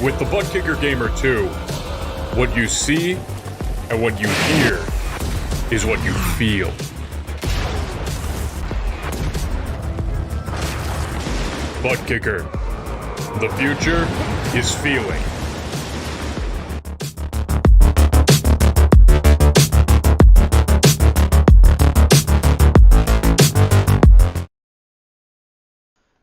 With the Buttkicker Gamer 2, what you see and what you hear is what you feel. Buttkicker. The future is feeling.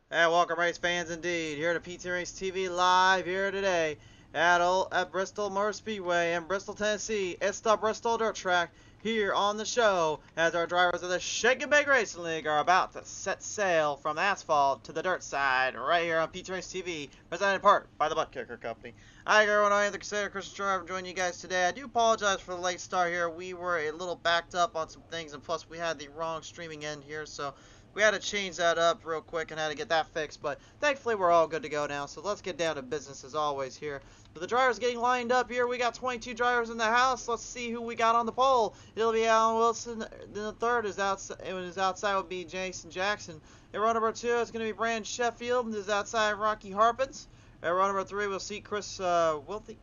And welcome, race fans, indeed. Here to PTM Racing TV live here today at Bristol Motor Speedway in Bristol, Tennessee. It's the Bristol Dirt Track here on the show as our drivers of the Shake and Bake Racing League are about to set sail from asphalt to the dirt side right here on PTM Racing TV, presented in part by the Buttkicker Company. Hi everyone, I am the Crusader Christian Driver joining you guys today. I do apologize for the late start here. We were a little backed up on some things, and plus we had the wrong streaming end here, so we had to change that up real quick and had to get that fixed, but thankfully we're all good to go now, so let's get down to business as always here. With the drivers getting lined up here, we got 22 drivers in the house. Let's see who we got on the pole. It'll be Alan Wilson. Then the third is outside will be Jason Jackson. In row number 2 is going to be Brandon Sheffield, and is outside Rocky Harpins. In row number 3 we'll see Chris Wilty.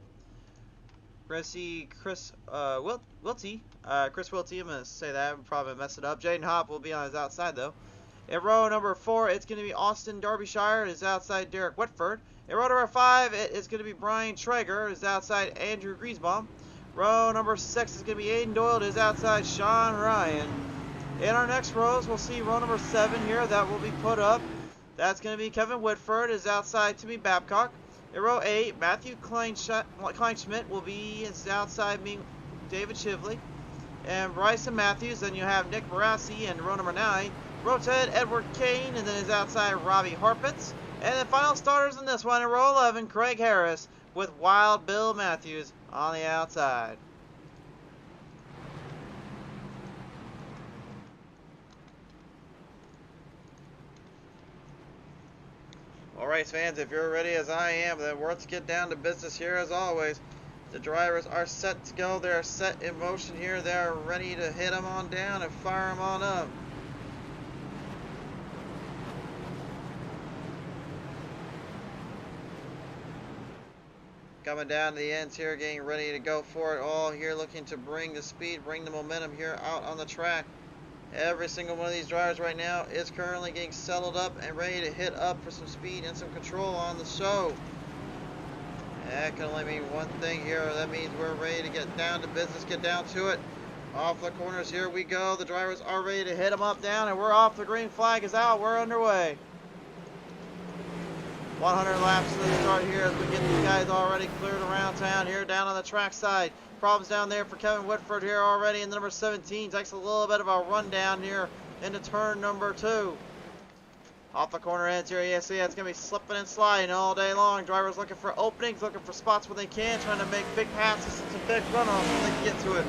Chris Wilty. I'm going to say that. I'm probably mess it up. Jaden Hopp will be on his outside, though. In row number 4, it's going to be Austin Derbyshire. It is outside Derek Whitford. In row number 5, it is going to be Brian Traeger. It is outside Andrew Griesbaum. Row number 6 is going to be Aiden Doyle. It is outside Sean Ryan. In our next rows, we'll see row number 7 here. That will be put up. That's going to be Kevin Whitford. It is outside Timmy Babcock. In row 8, Matthew Kleinschmidt will be outside David Chivley. And Bryson Matthews. Then you have Nick Barassi in row number 9. Row 10, Edward Kane, and then is outside Robbie Harpitz. And the final starters in this one, in row 11, Craig Harris with Wild Bill Matthews on the outside. All right, fans, if you're ready as I am, then let's get down to business here as always. The drivers are set to go. They're set in motion here. They're ready to hit them on down and fire them on up. Coming down to the ends here, getting ready to go for it all here, looking to bring the speed, bring the momentum here out on the track. Every single one of these drivers right now is currently getting settled up and ready to hit up for some speed and some control on the show. That can only mean one thing here. That means we're ready to get down to business, get down to it. Off the corners, here we go. The drivers are ready to hit them up, down, and we're off. The green flag is out. We're underway. 100 laps to the start here as we get these guys already cleared around town here down on the track side. Problems down there for Kevin Whitford here already in the number 17. Takes a little bit of a rundown here into turn number 2. Off the corner ends here, you see it's going to be slipping and sliding all day long. Drivers looking for openings, looking for spots where they can, trying to make big passes and some big runoffs when they can get to it.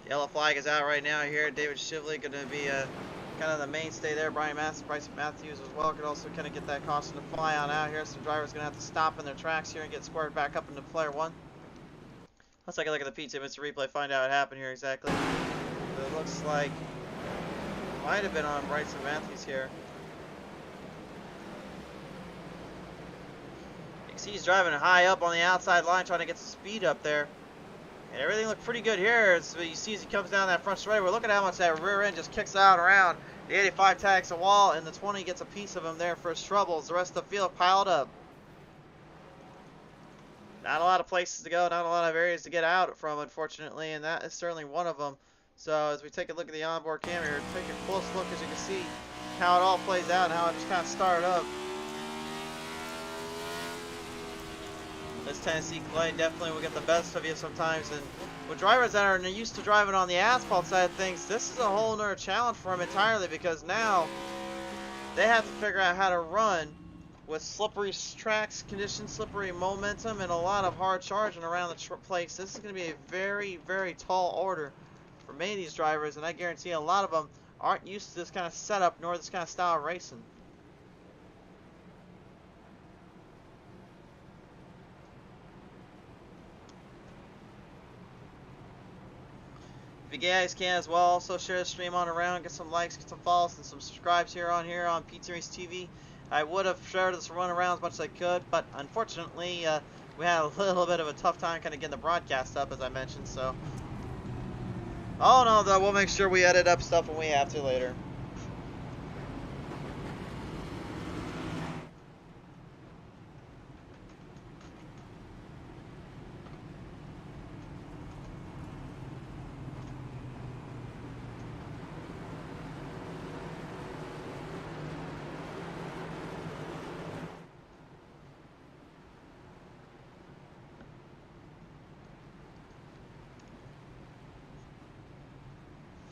Yellow flag is out right now here. David Chivley going to be kind of the mainstay there. Bryson Matthews as well could also kind of get that caution to fly on out here. Some drivers going to have to stop in their tracks here and get squared back up into player 1. Let's take a look at the PTM replay, find out what happened here exactly. So it looks like it might have been on Bryson Matthews here. You can see he's driving high up on the outside line, trying to get some speed up there. And everything looked pretty good here. So you see as he comes down that front straightaway, look at how much that rear end just kicks out around. The 85 tags a wall, and the 20 gets a piece of him there for his troubles. The rest of the field piled up. Not a lot of places to go, not a lot of areas to get out from, unfortunately, and that is certainly one of them. So as we take a look at the onboard camera here, take a close look as you can see how it all plays out and how it just kind of started up. This Tennessee clay definitely will get the best of you sometimes, and with drivers that are used to driving on the asphalt side of things, this is a whole nother challenge for them entirely, because now they have to figure out how to run with slippery tracks conditions, slippery momentum, and a lot of hard charging around the place. This is going to be a very, very tall order for many of these drivers, and I guarantee a lot of them aren't used to this kind of setup nor this kind of style of racing. If you guys can as well, also share the stream on around, get some likes, get some follows, and some subscribes here on PTM Racing TV. I would have shared this run around as much as I could, but unfortunately, we had a little bit of a tough time kind of getting the broadcast up, as I mentioned, so. Oh no, though, we'll make sure we edit up stuff when we have to later.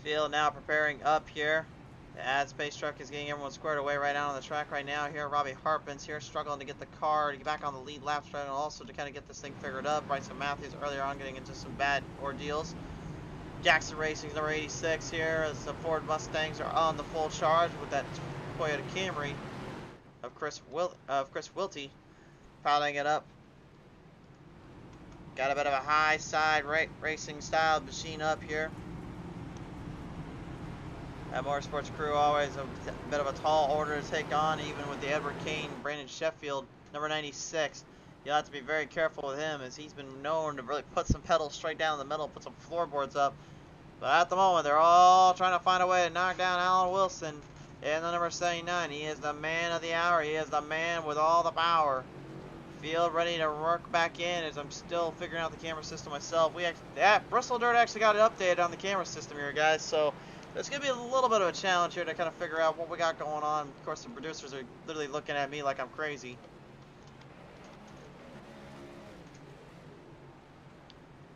Field now preparing up here. The ad space truck is getting everyone squared away right out on the track right now here. Robbie Harpin's here struggling to get the car to get back on the lead lap straight and also to kind of get this thing figured up. Bryson Matthews earlier on getting into some bad ordeals. Jackson Racing's number 86 here as the Ford Mustangs are on the full charge with that Toyota Camry of Chris Wilty piling it up. Got a bit of a high side racing style machine up here. That motorsports crew always a bit of a tall order to take on, even with the Edward Kane, Brandon Sheffield, number 96. You'll have to be very careful with him, as he's been known to really put some pedals straight down the middle, put some floorboards up. But at the moment, they're all trying to find a way to knock down Alan Wilson in the number 79. He is the man of the hour. He is the man with all the power. Field ready to work back in, as I'm still figuring out the camera system myself. Bristol Dirt actually got it updated on the camera system here, guys, so it's going to be a little bit of a challenge here to kind of figure out what we got going on. Of course, the producers are literally looking at me like I'm crazy.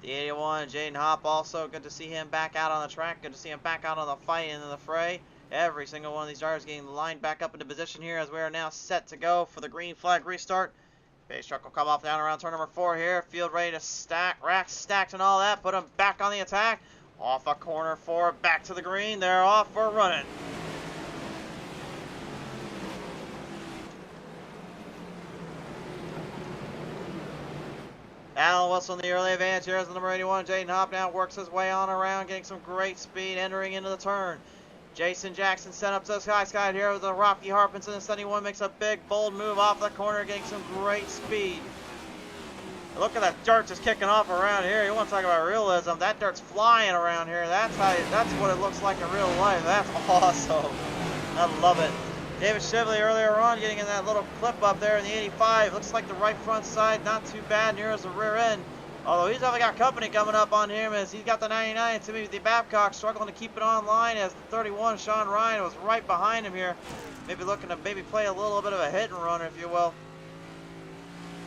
The 81, Jaden Hopp also, good to see him back out on the track. Good to see him back out on the fight and in the fray. Every single one of these drivers getting lined back up into position here as we are now set to go for the green flag restart. Base truck will come off down around turn number 4 here. Field ready to stack, racks stacked and all that. Put him back on the attack. Off a corner 4, back to the green. They're off for running. Alan Wilson, the early advance here as the number 81. Jaden Hopp now works his way on around, getting some great speed, entering into the turn. Jason Jackson sent up to the sky here with the Rocky Harpins in the 71. Makes a big, bold move off the corner, getting some great speed. Look at that dirt just kicking off around here. You want to talk about realism? That dirt's flying around here. That's what it looks like in real life. That's awesome. I love it. David Shively earlier on getting in that little clip up there in the 85. Looks like the right front side not too bad near as the rear end. Although he's definitely got company coming up on him as he's got the 99. Timmy the Babcock struggling to keep it online as the 31, Sean Ryan, was right behind him here. Maybe looking to play a little bit of a hit and run, if you will.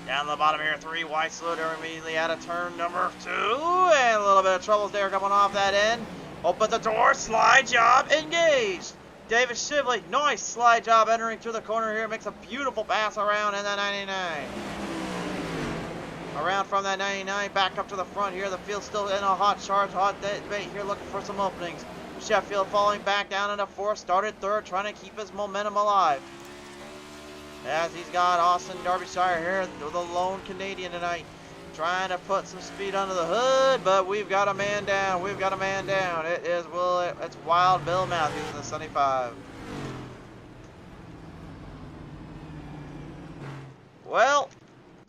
Down the bottom here, 3 white sliotar immediately out of turn number 2. And a little bit of troubles there coming off that end. Open the door, slide job, engaged. David Shively, nice slide job entering through the corner here. Makes a beautiful pass around in that 99. Around from that 99, back up to the front here. The field's still in a hot charge, hot debate here, looking for some openings. Sheffield falling back down into 4th, started 3rd, trying to keep his momentum alive. As he's got Austin Derbyshire here, the lone Canadian tonight, trying to put some speed under the hood, but we've got a man down. We've got a man down. It's Wild Bill Matthews in the 75. Well,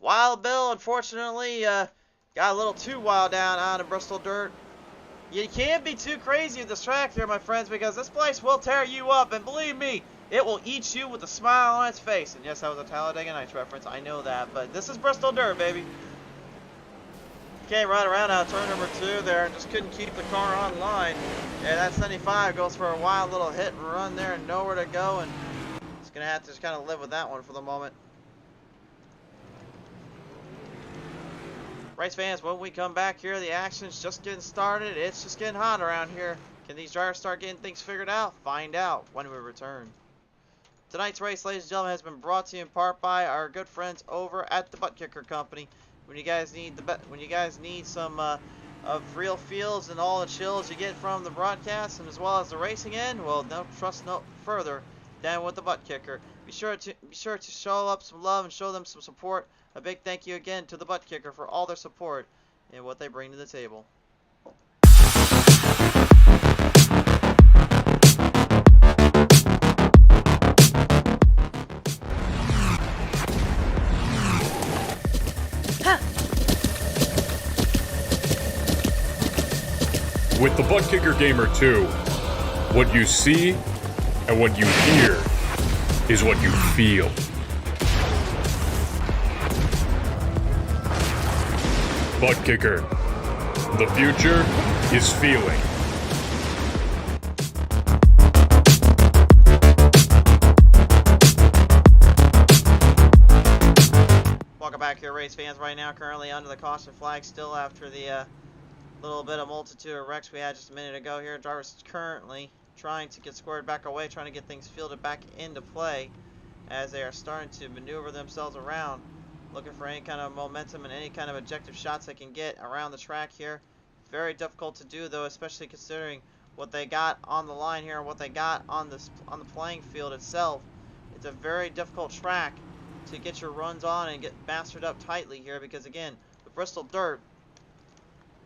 Wild Bill, unfortunately, got a little too wild down out of Bristol Dirt. You can't be too crazy at this track here, my friends, because this place will tear you up, and believe me, it will eat you with a smile on its face. And yes, that was a Talladega Nights reference, I know that, but this is Bristol Dirt, baby. Came right around out of turn number 2 there and just couldn't keep the car online. And that 75 goes for a wild little hit and run there and nowhere to go, and it's going to have to just kind of live with that one for the moment. Race fans, when we come back here, the action's just getting started. It's just getting hot around here. Can these drivers start getting things figured out? Find out when we return. Tonight's race, ladies and gentlemen, has been brought to you in part by our good friends over at the Buttkicker Company. When you guys need some of real feels and all the chills you get from the broadcast and as well as the racing end, well, don't trust no further than with the Buttkicker. Be sure to show up some love and show them some support. A big thank you again to the Buttkicker for all their support and what they bring to the table. With the Buttkicker Gamer 2, what you see and what you hear is what you feel. Buttkicker. The future is feeling. Welcome back here, race fans. Right now, currently under the caution flag, still after the little bit of multitude of wrecks we had just a minute ago here. Drivers currently trying to get squared back away, trying to get things fielded back into play as they are starting to maneuver themselves around, looking for any kind of momentum and any kind of objective shots they can get around the track here. Very difficult to do, though, especially considering what they got on the line here and what they got on the playing field itself. It's a very difficult track to get your runs on and get mastered up tightly here, because again, the Bristol dirt,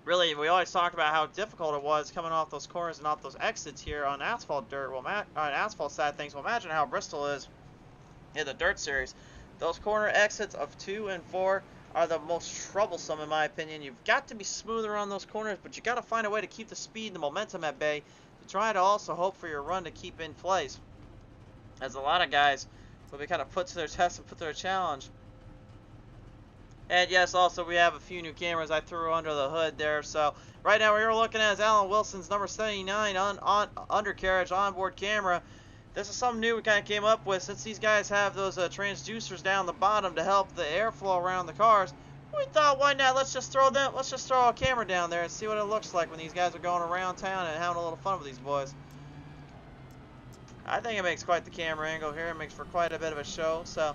really, we always talked about how difficult it was coming off those corners and off those exits here on asphalt dirt. Well, on asphalt side of things, well, imagine how Bristol is in the dirt series. Those corner exits of 2 and 4 are the most troublesome, in my opinion. You've got to be smoother on those corners, but you got to find a way to keep the speed and the momentum at bay to try to also hope for your run to keep in place, as a lot of guys will be kind of put to their test and put to their challenge. And yes, also we have a few new cameras I threw under the hood there. So right now what you're looking at is Alan Wilson's number 79 on undercarriage onboard camera. This is something new we kind of came up with, since these guys have those transducers down the bottom to help the airflow around the cars. We thought, why not? Let's just throw a camera down there and see what it looks like when these guys are going around town and having a little fun with these boys. I think it makes quite the camera angle here. It makes for quite a bit of a show. So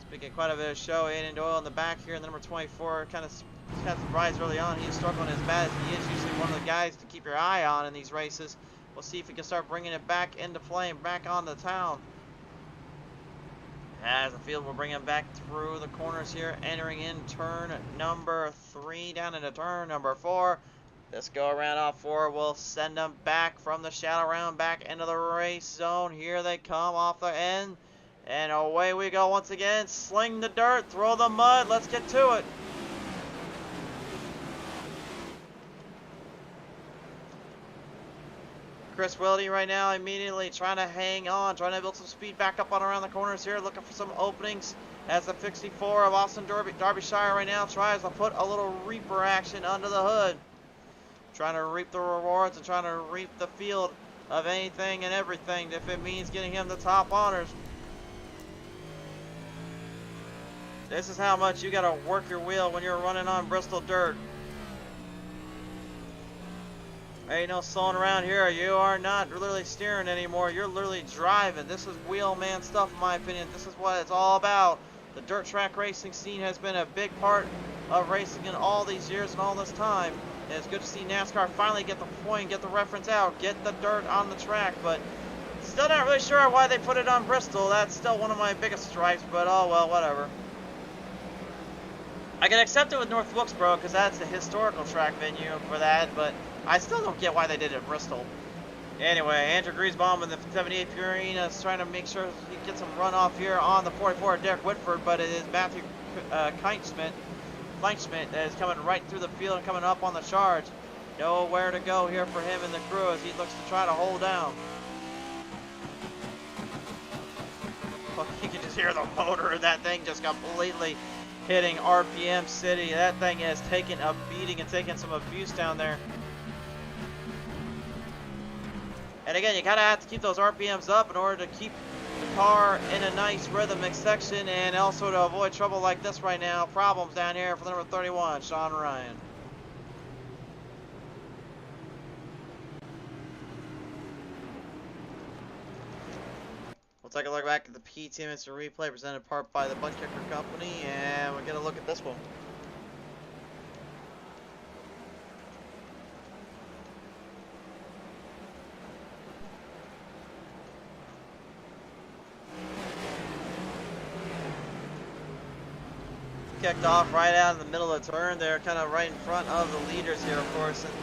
speaking quite a bit of show, Aiden Doyle in the back here, and the number 24 kind of surprised early on. He's struggling as bad as he is. Usually one of the guys to keep your eye on in these races. We'll see if he can start bringing it back into play and back on the town. As the field will bring him back through the corners here, entering in turn number 3, down into turn number 4. This go around off 4 will send them back from the shadow round back into the race zone. Here they come off the end. And away we go once again. Sling the dirt, throw the mud, let's get to it. Chris Wilde right now immediately trying to hang on, trying to build some speed back up on around the corners here, looking for some openings as the 64 of Austin Derbyshire right now tries to put a little reaper action under the hood. Trying to reap the rewards and trying to reap the field of anything and everything if it means getting him the top honors. This is how much you got to work your wheel when you're running on Bristol dirt. Ain't no slowing around here. You are not literally steering anymore. You're literally driving. This is wheelman stuff, in my opinion. This is what it's all about. The dirt track racing scene has been a big part of racing in all these years and all this time. And it's good to see NASCAR finally get the point, get the reference out, get the dirt on the track. But still not really sure why they put it on Bristol. That's still one of my biggest stripes, but oh well, whatever. I can accept it with North Wilkesboro because that's a historical track venue for that, but I still don't get why they did it at Bristol. Anyway, Andrew Griesbaum in the 78 Purina is trying to make sure he gets some runoff here on the 44 of Derek Whitford, but it is Matthew Kleinschmidt that is coming right through the field and coming up on the charge. Nowhere to go here for him and the crew as he looks to try to hold down. Well, you can just hear the motor of that thing just completely hitting RPM City. That thing is taking a beating and taking some abuse down there. And again, you gotta have to keep those RPMs up in order to keep the car in a nice rhythmic section, and also to avoid trouble like this right now. Problems down here for the number 31, Sean Ryan. We'll take a look back at the PTM Instant Replay presented in part by the Buttkicker Company, and we'll get a look at this one. Kicked off right out in the middle of the turn there, kind of right in front of the leaders here, of course. And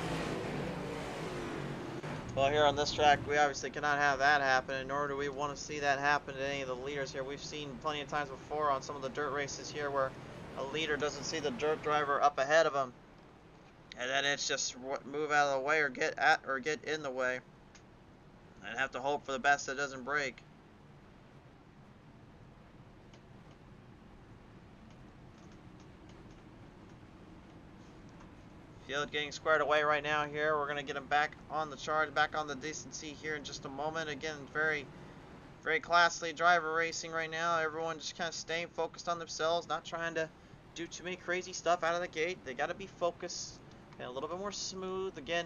well, here on this track, we obviously cannot have that happen, and nor do we want to see that happen to any of the leaders here. We've seen plenty of times before on some of the dirt races here where a leader doesn't see the dirt driver up ahead of him, And then it's just move out of the way or get in the way. And have to hope for the best that it doesn't break. Field getting squared away right now here. We're going to get him back on the charge, back on the decency here in just a moment. Again, very, very classily driver racing right now. Everyone just kind of staying focused on themselves, not trying to do too many crazy stuff out of the gate. They got to be focused and a little bit more smooth. Again,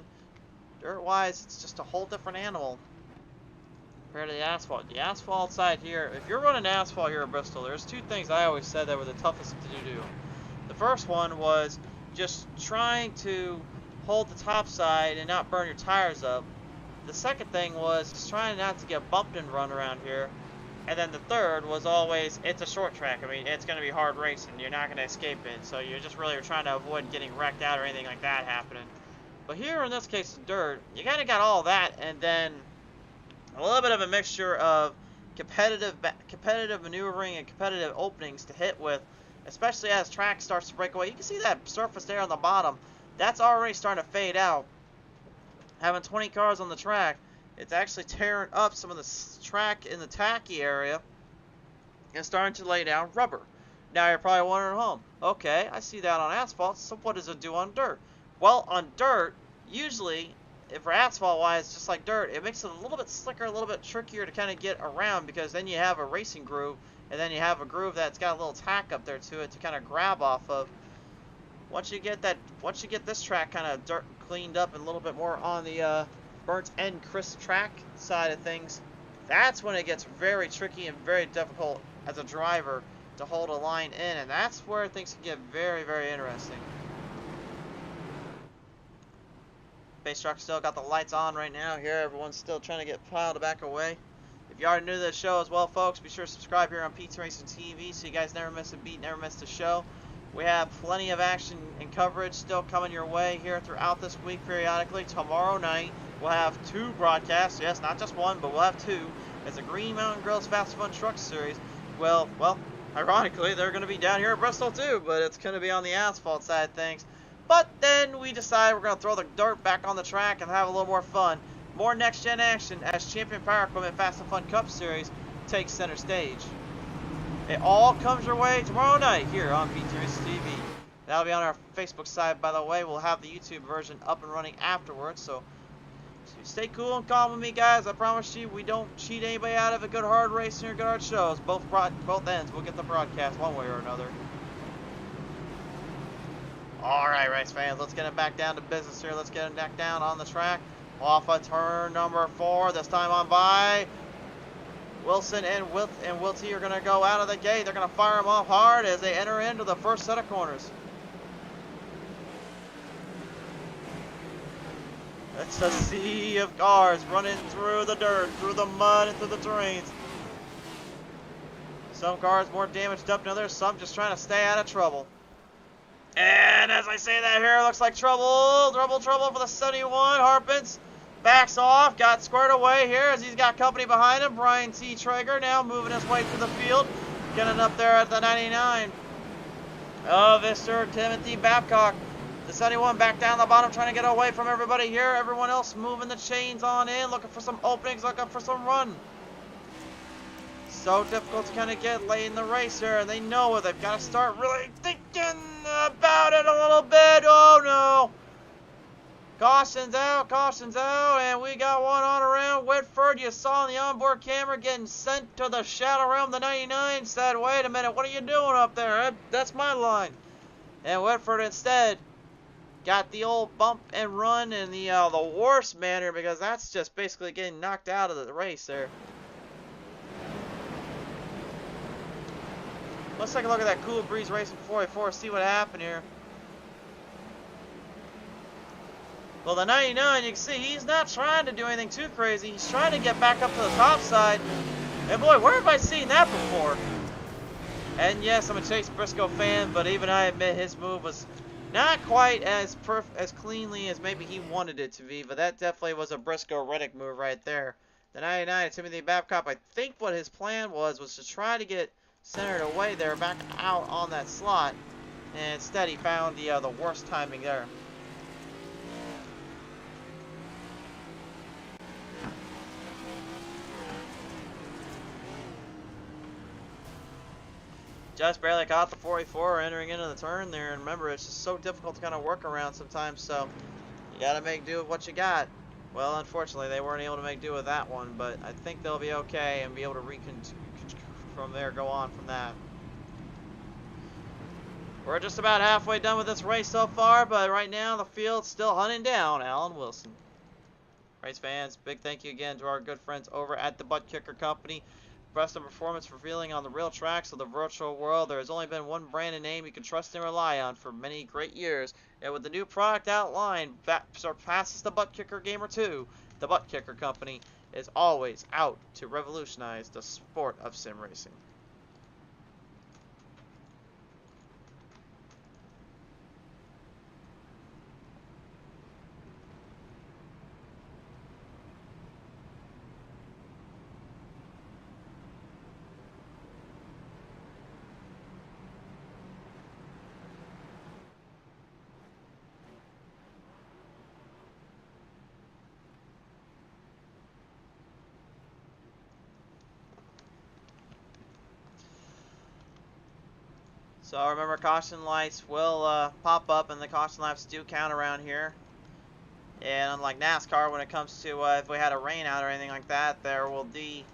dirt-wise, it's just a whole different animal compared to the asphalt. The asphalt side here, if you're running asphalt here at Bristol, there's two things I always said that were the toughest to do. The first one was just trying to hold the top side and not burn your tires up. The second thing was just trying not to get bumped and run around here. And then the third was always, it's a short track. I mean, it's going to be hard racing. You're not going to escape it. So you're just really trying to avoid getting wrecked out or anything like that happening. But here in this case, dirt, you kind of got all that and then a little bit of a mixture of competitive maneuvering and competitive openings to hit with. Especially as track starts to break away. You can see that surface there on the bottom. That's already starting to fade out. Having 20 cars on the track, it's actually tearing up some of the track in the tacky area and starting to lay down rubber. Now you're probably wondering at home, okay, I see that on asphalt, so what does it do on dirt? Well, on dirt, usually, if for asphalt-wise, just like dirt, it makes it a little bit slicker, a little bit trickier to kind of get around because then you have a racing groove. And then you have a groove that's got a little tack up there to it to kind of grab off of. Once you get this track kind of dirt cleaned up and a little bit more on the burnt end crisp track side of things, that's when it gets very tricky and very difficult as a driver to hold a line in, and that's where things can get very, very interesting. Base truck still got the lights on right now here. Everyone's still trying to get piled back away. If you already new to the show as well, folks, be sure to subscribe here on PTM Racing TV so you guys never miss a beat, never miss the show. We have plenty of action and coverage still coming your way here throughout this week periodically. Tomorrow night, we'll have 2 broadcasts. Yes, not just 1, but we'll have 2. It's a Green Mountain Girls Fast Fun Truck Series. Well, ironically, they're going to be down here at Bristol too, but it's going to be on the asphalt side of things. But then we decided we're going to throw the dirt back on the track and have a little more fun. More next-gen action as Champion Power Equipment Fast and Fun Cup Series takes center stage. It all comes your way tomorrow night here on PTM Racing TV. That'll be on our Facebook side, by the way. We'll have the YouTube version up and running afterwards, so stay cool and calm with me, guys. I promise you, we don't cheat anybody out of a good hard racing or good hard shows. Both ends, we'll get the broadcast one way or another. Alright, race fans, let's get it back down to business here. Let's get it back down on the track. Off of turn number 4, this time on by. Wilson and Wilty are going to go out of the gate. They're going to fire them off hard as they enter into the first set of corners. It's a sea of cars running through the dirt, through the mud, and through the terrains. Some cars more damaged up than others, some just trying to stay out of trouble. And as I say that here, looks like trouble for the 71. Harpins backs off, got squared away here as he's got company behind him. Brian T. Traeger now moving his way through the field, getting up there at the 99. Oh, Mr. Timothy Babcock. The 71 back down the bottom, trying to get away from everybody here. Everyone else moving the chains on in, looking for some openings, looking for some run. So difficult to kind of get late in the race here, and they know it. They've got to start really thinking about it a little bit. Oh no! Caution's out, and we got one on around Whitford. You saw on the onboard camera getting sent to the shadow realm. The 99 said, "Wait a minute, what are you doing up there? That's my line." And Whitford instead got the old bump and run in the worst manner, because that's just basically getting knocked out of the race there. Let's take a look at that Cool Breeze Racing 4x4, see what happened here. Well, the 99, you can see he's not trying to do anything too crazy. He's trying to get back up to the top side. And boy, where have I seen that before? And yes, I'm a Chase Briscoe fan, but even I admit his move was not quite as cleanly as maybe he wanted it to be. But that definitely was a Briscoe-Reddick move right there. The 99, Timothy Babcock, I think what his plan was to try to get centered away there, back out on that slot, and instead he found the worst timing there. just barely caught the 44 entering into the turn there. And remember, it's just so difficult to kind of work around sometimes, so you got to make do with what you got. Well, unfortunately, they weren't able to make do with that one, but I think they'll be okay and be able to from there, go on from that. We're just about halfway done with this race so far, but right now the field's still hunting down Alan Wilson. Race fans, big thank you again to our good friends over at the Buttkicker Company. Best of performance revealing on the real tracks of the virtual world. There has only been one brand and name you can trust and rely on for many great years. And with the new product outline that surpasses the Buttkicker Gamer 2, the Buttkicker Company is always out to revolutionize the sport of sim racing. So remember, caution lights will pop up, and the caution lights do count around here. And unlike NASCAR, when it comes to if we had a rain out or anything like that, there will be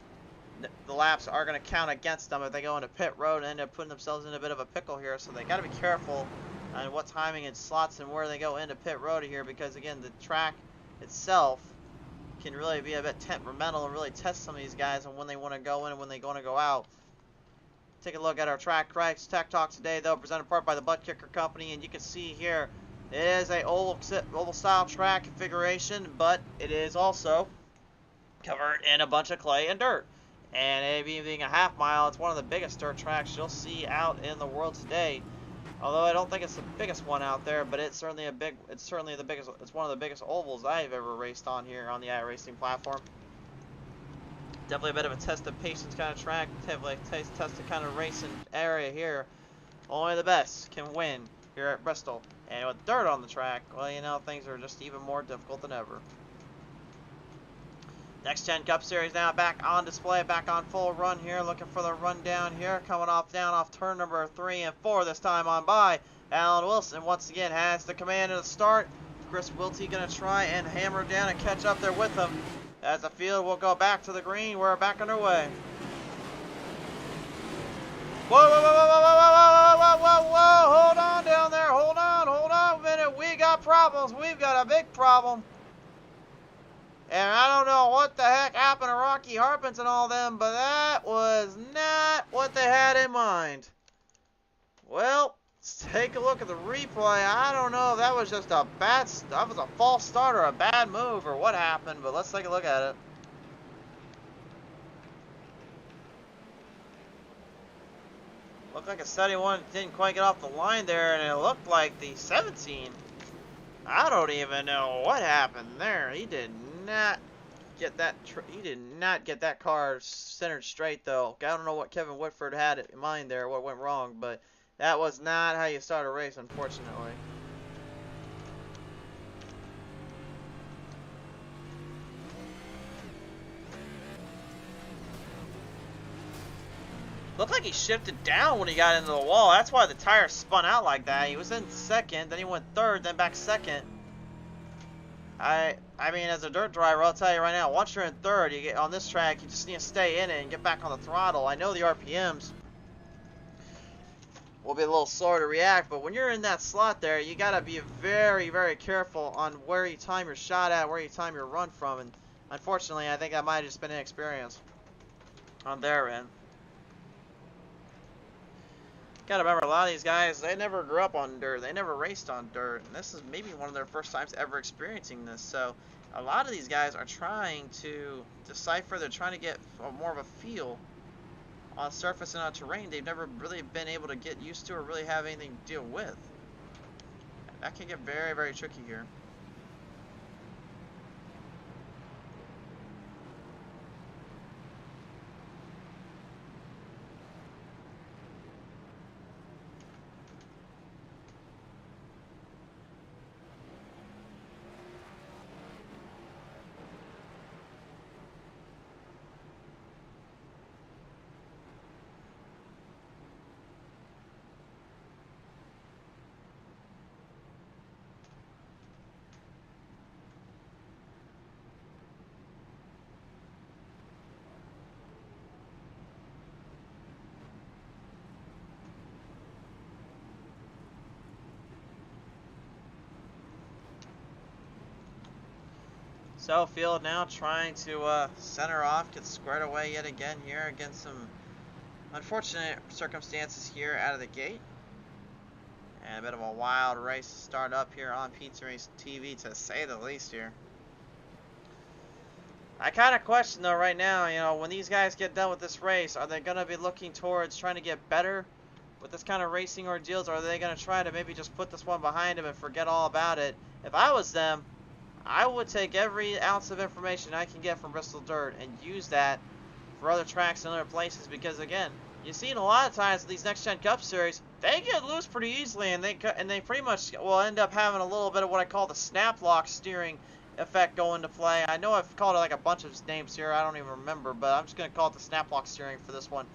the laps are going to count against them if they go into pit road and end up putting themselves in a bit of a pickle here. So they got to be careful on what timing it slots and where they go into pit road here, because again, the track itself can really be a bit temperamental and really test some of these guys on when they want to go in and when they want to go out. Take a look at our track Christ Tech Talk today, though, presented in part by the Buttkicker Company, and you can see here it is a oval style track configuration, but it is also covered in a bunch of clay and dirt. And it being a half mile, it's one of the biggest dirt tracks you'll see out in the world today. Although I don't think it's the biggest one out there, but it's certainly the biggest. It's one of the biggest ovals I've ever raced on here on the iRacing platform. Definitely a bit of a test of patience kind of track. Definitely a test of kind of racing area here. Only the best can win here at Bristol. And with dirt on the track, well, you know, things are just even more difficult than ever. Next Gen Cup Series now back on display, back on full run here. Looking for the rundown here. Coming off turn number 3 and 4 this time on by. Alan Wilson once again has the command of the start. Chris Wiltie going to try and hammer down and catch up there with him. As the field will go back to the green, we're back underway. Whoa, whoa, whoa, whoa, whoa, whoa, whoa, whoa, whoa, whoa, hold on down there, hold on a minute, we got problems, we've got a big problem. And I don't know what the heck happened to Rocky Harpins and all them, but that was not what they had in mind. Well, let's take a look at the replay. I don't know if that was just that was a false start or a bad move or what happened, but let's take a look at it. Looked like a 71 didn't quite get off the line there, and it looked like the 17. I don't even know what happened there. He did not get that car centered straight, though. I don't know what Kevin Whitford had in mind there, what went wrong, but that was not how you start a race, unfortunately. Looked like he shifted down when he got into the wall. That's why the tire spun out like that. He was in second, then he went third, then back second. I mean, as a dirt driver, I'll tell you right now, once you're in third, you get on this track, you just need to stay in it and get back on the throttle. I know the RPMs will be a little slower to react, but when you're in that slot there, you got to be very, very careful on where you time your shot at, where you time your run from, and unfortunately, I think that might have just been inexperience on their end. Gotta remember, a lot of these guys, they never grew up on dirt. They never raced on dirt. And this is maybe one of their first times ever experiencing this. So a lot of these guys are trying to decipher. They're trying to get more of a feel on surface and on terrain they've never really been able to get used to or really have anything to deal with. That can get very, very tricky here. So field now trying to center off, get squared away yet again here against some unfortunate circumstances here out of the gate. And a bit of a wild race to start up here on PTM Racing TV, to say the least here. I kind of question though right now, you know, when these guys get done with this race, are they going to be looking towards trying to get better with this kind of racing ordeals, or are they going to try to maybe just put this one behind them and forget all about it? If I was them, I would take every ounce of information I can get from Bristol Dirt and use that for other tracks and other places, because again, you've seen a lot of times these Next Gen Cup Series, they get loose pretty easily, and they pretty much will end up having a little bit of what I call the snap lock steering effect go into play. I know I've called it like a bunch of names here, I don't even remember, but I'm just going to call it the snap lock steering for this one,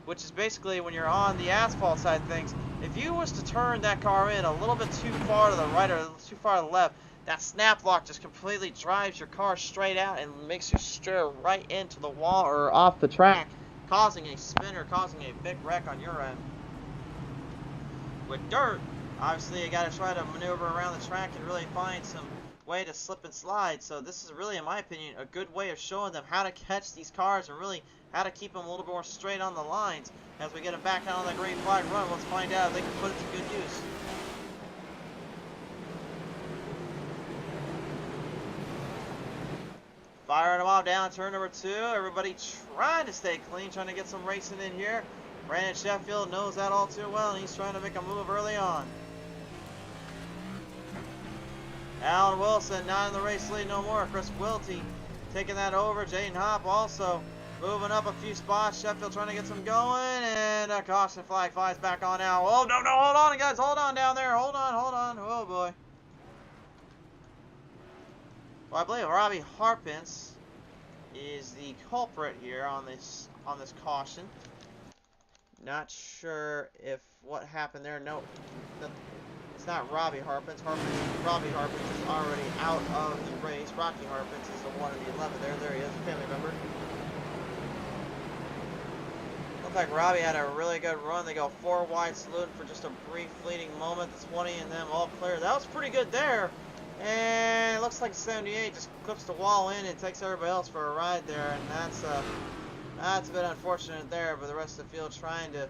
which is basically when you're on the asphalt side of things, if you was to turn that car in a little bit too far to the right or too far to the left, that snap lock just completely drives your car straight out and makes you steer right into the wall or off the track, causing a spin or causing a big wreck on your end. With dirt, obviously you got to try to maneuver around the track and really find some way to slip and slide. So this is really, in my opinion, a good way of showing them how to catch these cars and really how to keep them a little bit more straight on the lines. As we get them back out on the green flag run, let's find out if they can put it to good use. Firing them off down turn number 2. Everybody trying to stay clean, trying to get some racing in here. Brandon Sheffield knows that all too well, and he's trying to make a move early on. Alan Wilson not in the race lead no more. Chris Wilty taking that over. Jaden Hopp also moving up a few spots. Sheffield trying to get some going, and a caution flag flies back on now. Oh, no, hold on, guys. Hold on down there. Hold on. Oh, boy. Well, I believe Robbie Harpence is the culprit here on this caution. Not sure if what happened there. No, it's not Robbie Harpence. Robbie Harpence is already out of the race. Rocky Harpence is the one in the 11 there. There he is, family member. Looks like Robbie had a really good run. They go 4 wide, salute for just a brief fleeting moment. The 20 and them all clear. That was pretty good there. And it looks like 78 just clips the wall in and takes everybody else for a ride there, and that's a bit unfortunate there, but the rest of the field trying to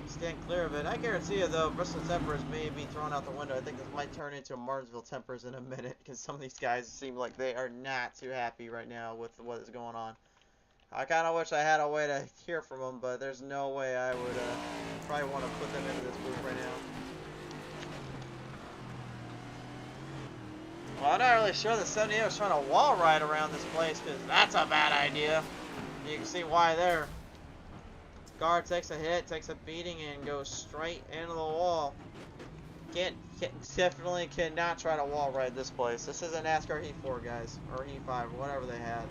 stand clear of it. I guarantee you though, Bristol Tempers may be thrown out the window. I think this might turn into Martinsville Tempers in a minute, because some of these guys seem like they are not too happy right now with what is going on. I kind of wish I had a way to hear from them, but there's no way I would probably want to put them into this booth right now. Well, I'm not really sure that 78 was trying to wall ride around this place, because that's a bad idea. You can see why there. Car takes a hit, takes a beating, and goes straight into the wall. Definitely cannot try to wall ride this place. This is a NASCAR Heat 4, guys, or Heat 5, whatever they had.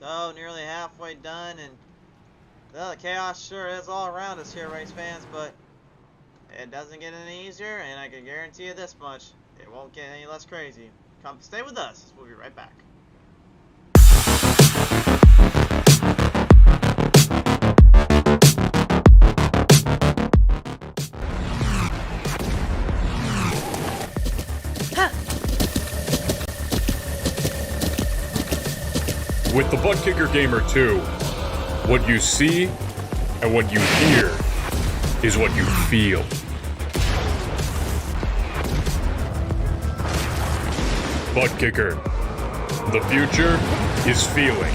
So, nearly halfway done, and well, the chaos sure is all around us here, race fans, but it doesn't get any easier, and I can guarantee you this much, it won't get any less crazy. Stay with us, we'll be right back. With the Buttkicker Gamer 2, what you see and what you hear is what you feel. Buttkicker, the future is feeling.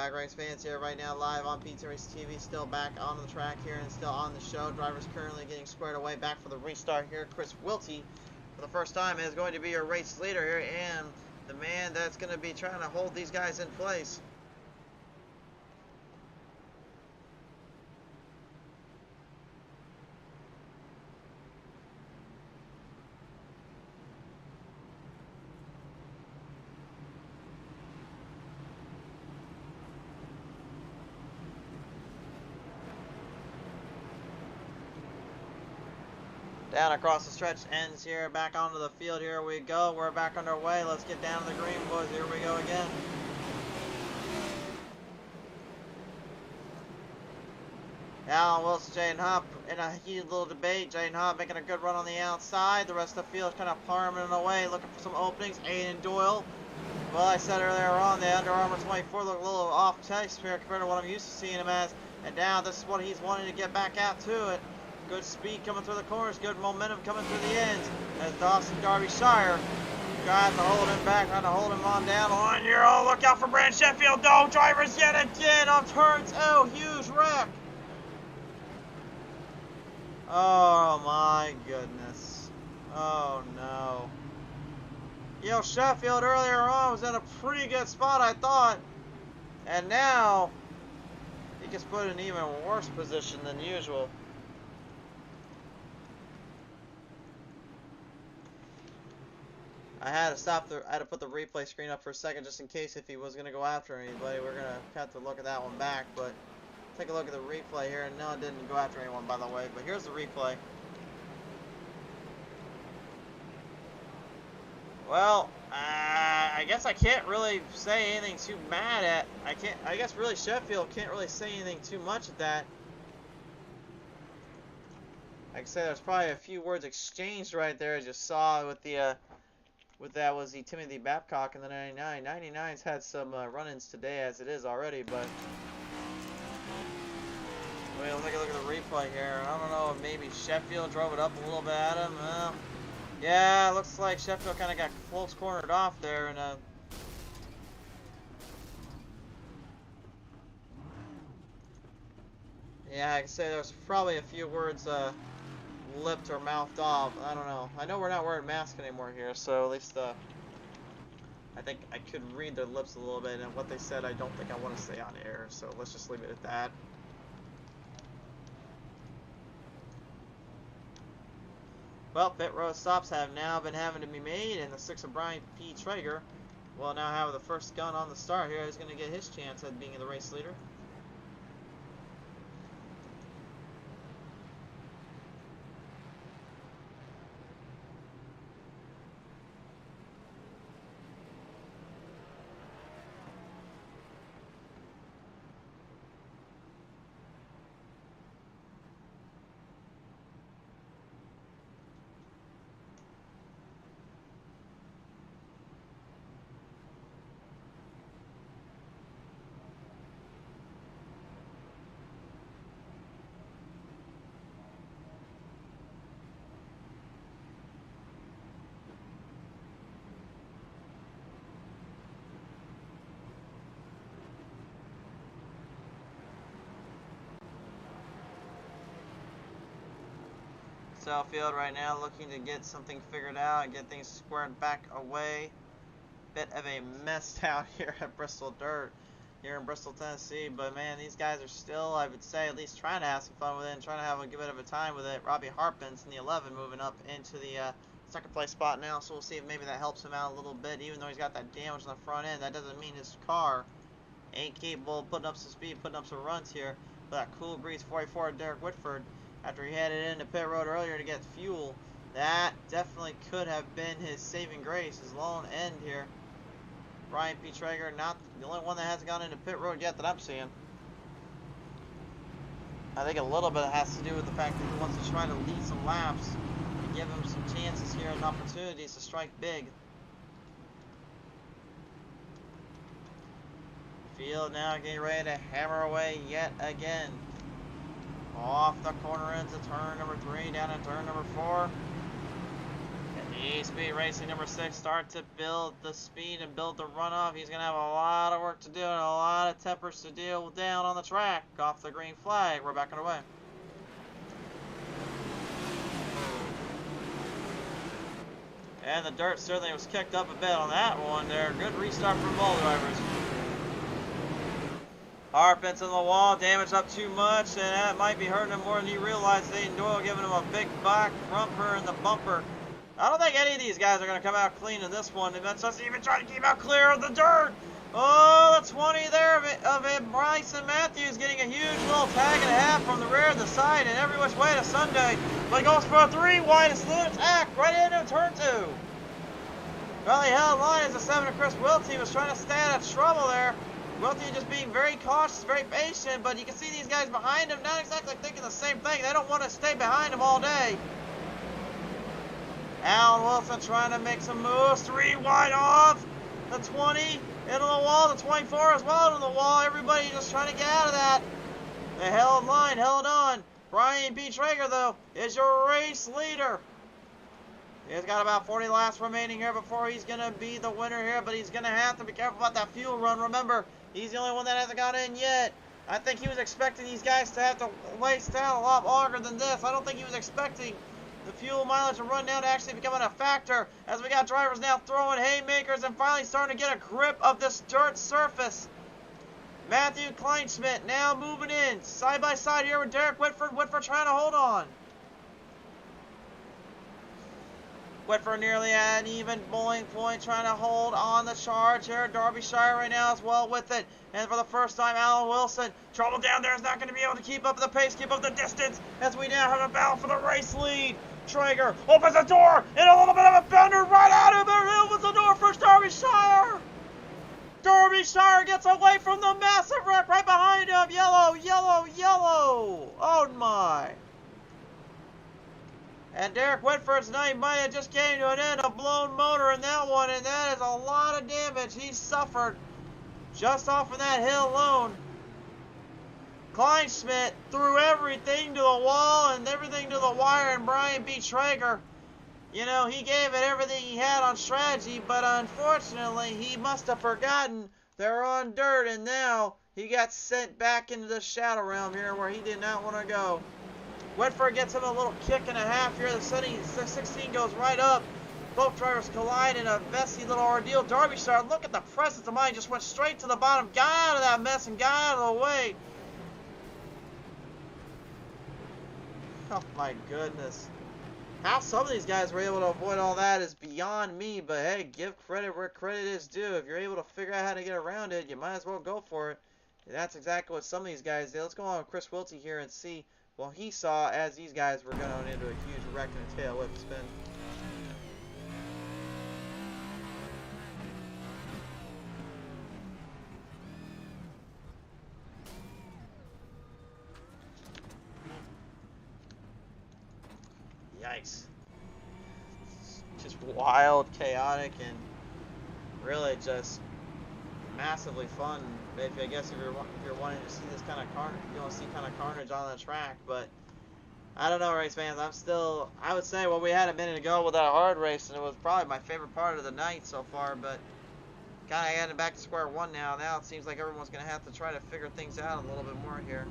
back, race fans, here right now live on PTM Racing TV, still back on the track here and still on the show. Drivers currently getting squared away back for the restart here. Chris Wiltie, for the first time, is going to be your race leader here and the man that's going to be trying to hold these guys in place. Down across the stretch ends here, back onto the field. Here we go. We're back underway. Let's get down to the green, boys. Here we go again. Alan Wilson, Jaden Hupp in a heated little debate. Jaden Hupp making a good run on the outside. The rest of the field is kind of parming away, looking for some openings. Aiden Doyle. Well, I said earlier on, the Under Armour 24 look a little off taste here compared to what I'm used to seeing him as. And now this is what he's wanting to get back out to it. Good speed coming through the corners, good momentum coming through the ends as Dawson Derbyshire trying to hold him back, trying to hold him on down the line here. Oh, look out for Brand Sheffield. No, drivers yet again on turn 2. Huge wreck. Oh, my goodness. Oh, no. Yo, Sheffield earlier on was in a pretty good spot, I thought. And now he gets put in an even worse position than usual. I had to put the replay screen up for a second just in case if he was going to go after anybody. We're going to have to look at that one back, but take a look at the replay here. And no, it didn't go after anyone, by the way, but here's the replay. Well, I guess I can't really say anything too mad at. I guess really Sheffield can't really say anything too much at that. Like I said, there's probably a few words exchanged right there, as you saw with the that was the Timothy Babcock in the 99. 99's had some run-ins today as it is already, but we'll take a look at the replay here. I don't know if maybe Sheffield drove it up a little bit at him. Yeah, it looks like Sheffield kind of got close cornered off there, and yeah, I can say there's probably a few words lipped or mouthed off. I don't know. I know we're not wearing masks anymore here, so at least I think I could read their lips a little bit, and what they said I don't think I want to say on air, so let's just leave it at that. Well, pit road stops have now been having to be made, and the 6 of Brian P. Traeger will now have the first gun on the start here. He's going to get his chance at being the race leader. Southfield right now looking to get something figured out and get things squared back away. Bit of a mess out here at Bristol Dirt here in Bristol, Tennessee, but man, these guys are still, I would say, at least trying to have some fun with it and trying to have a good bit of a time with it. Robbie Harpins in the 11 moving up into the second place spot now, so we'll see if maybe that helps him out a little bit. Even though he's got that damage on the front end, that doesn't mean his car ain't capable of putting up some speed, putting up some runs here. But that Cool Breeze 44 Derek Whitford, after he headed into pit road earlier to get fuel, that definitely could have been his saving grace, his lone end here. Brian P. Traeger, not the only one that hasn't gone into pit road yet that I'm seeing. I think a little bit has to do with the fact that he wants to try to lead some laps and give him some chances here and opportunities to strike big. Field now getting ready to hammer away yet again. Off the corner ends of turn number 3, down in turn number 4. And E-Speed Racing number 6 start to build the speed and build the runoff. He's going to have a lot of work to do and a lot of tempers to deal down on the track. Off the green flag. We're back underway. And the dirt certainly was kicked up a bit on that one there. Good restart from all drivers. Harp into the wall, damage up too much, and that might be hurting him more than he realized. Aiden Doyle giving him a big back bumper in the bumper. I don't think any of these guys are going to come out clean in this one. And that's just even trying to keep out clear of the dirt. Oh, the 20 there of it. Bryson Matthews getting a huge little tag and a half from the rear to the side and every which way to Sunday. But he goes for a 3 wide and slow attack right into turn 2. Well, he held line as the 7 of Chris Wiltie was trying to stay out of trouble there. Wiltie just being very cautious, very patient, but you can see these guys behind him not exactly thinking the same thing. They don't want to stay behind him all day. Alan Wilson trying to make some moves. 3 wide off. The 20 into the wall. The 24 as well into the wall. Everybody just trying to get out of that. They held line, held on. Brian B. Traeger, though, is your race leader. He's got about 40 laps remaining here before he's going to be the winner here, but he's going to have to be careful about that fuel run. Remember, he's the only one that hasn't got in yet. I think he was expecting these guys to have to waste out a lot longer than this. I don't think he was expecting the fuel mileage to run down to actually becoming a factor, as we got drivers now throwing haymakers and finally starting to get a grip of this dirt surface. Matthew Kleinschmidt now moving in side by side here with Derek Whitford. Whitford trying to hold on. Whitford nearly at an even bowling point, trying to hold on the charge here. Derbyshire right now as well with it. And for the first time, Alan Wilson, trouble down there, is not going to be able to keep up the pace, keep up the distance, as we now have a battle for the race lead. Traeger opens the door, and a little bit of a bender right at him, and it opens the door for Derbyshire. Derbyshire gets away from the massive wreck right behind him. Yellow, yellow, yellow. Oh my. And Derek Whitford's night might have just came to an end. A blown motor in that one, and that is a lot of damage he suffered just off of that hill alone. Kleinschmidt threw everything to the wall and everything to the wire, and Brian B. Traeger, you know, he gave it everything he had on strategy, but unfortunately he must have forgotten they're on dirt, and now he got sent back into the shadow realm here where he did not want to go. Whitford gets him a little kick and a half here. The 16 goes right up. Both drivers collide in a messy little ordeal. Derbyshire, look at the presence of mind, just went straight to the bottom, got out of that mess and got out of the way. Oh my goodness. How some of these guys were able to avoid all that is beyond me, but hey, give credit where credit is due. If you're able to figure out how to get around it, you might as well go for it. And that's exactly what some of these guys did. Let's go on with Chris Wiltie here and see what he saw as these guys were going into a huge wreck and a tail whip spin. Yikes. Just wild, chaotic, and really just massively fun. I guess if you're wanting to see this kind of carnage, you want to see kind of carnage on the track. But I don't know, race fans. I would say, well, we had a minute to go with that hard race, and it was probably my favorite part of the night so far. But kind of heading back to square one now. Now it seems like everyone's going to have to try to figure things out a little bit more here.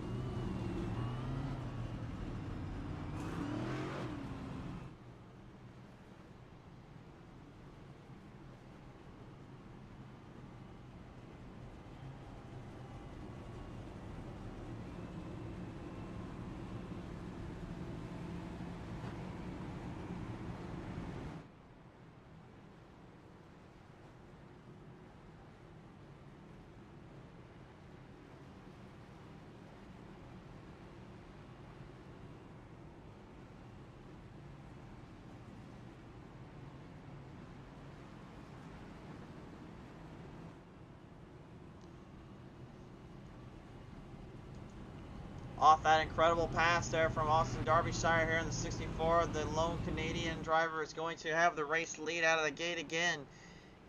Off that incredible pass there from Austin Derbyshire here in the 64, the lone Canadian driver is going to have the race lead out of the gate again.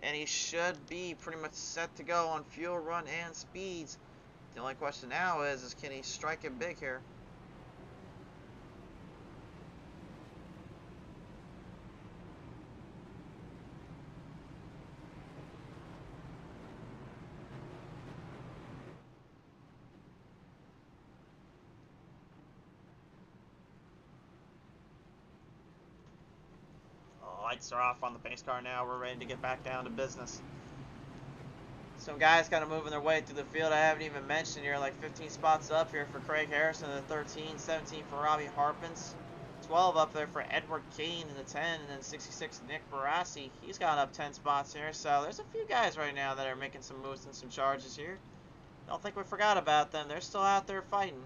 And he should be pretty much set to go on fuel, run, and speeds. The only question now is can he strike it big here? lights are off on the pace car now. We're ready to get back down to business. Some guys kind of moving their way through the field. I haven't even mentioned here, like 15 spots up here for Craig Harrison in the 13, 17 for Robbie Harpins, 12 up there for Edward Kane in the 10, and then 66 Nick Barassi. He's gone up 10 spots here. So there's a few guys right now that are making some moves and some charges here. Don't think we forgot about them. They're still out there fighting.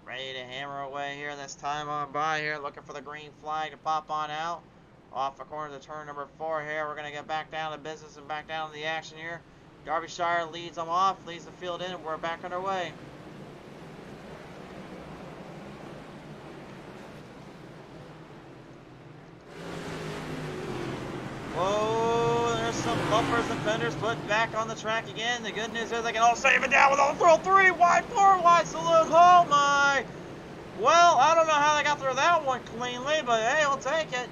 Ready to hammer away here this time on by here, looking for the green flag to pop on out. Off the corner of the turn number 4 here. We're going to get back down to business and back down to the action here. Derbyshire leads them off, leads the field in, and we're back underway. Whoa, there's some bumpers and fenders put back on the track again. The good news is they can all save it down with a throw 3 wide, 4 wide salute. Oh my! Well, I don't know how they got through that one cleanly, but hey, we'll take it.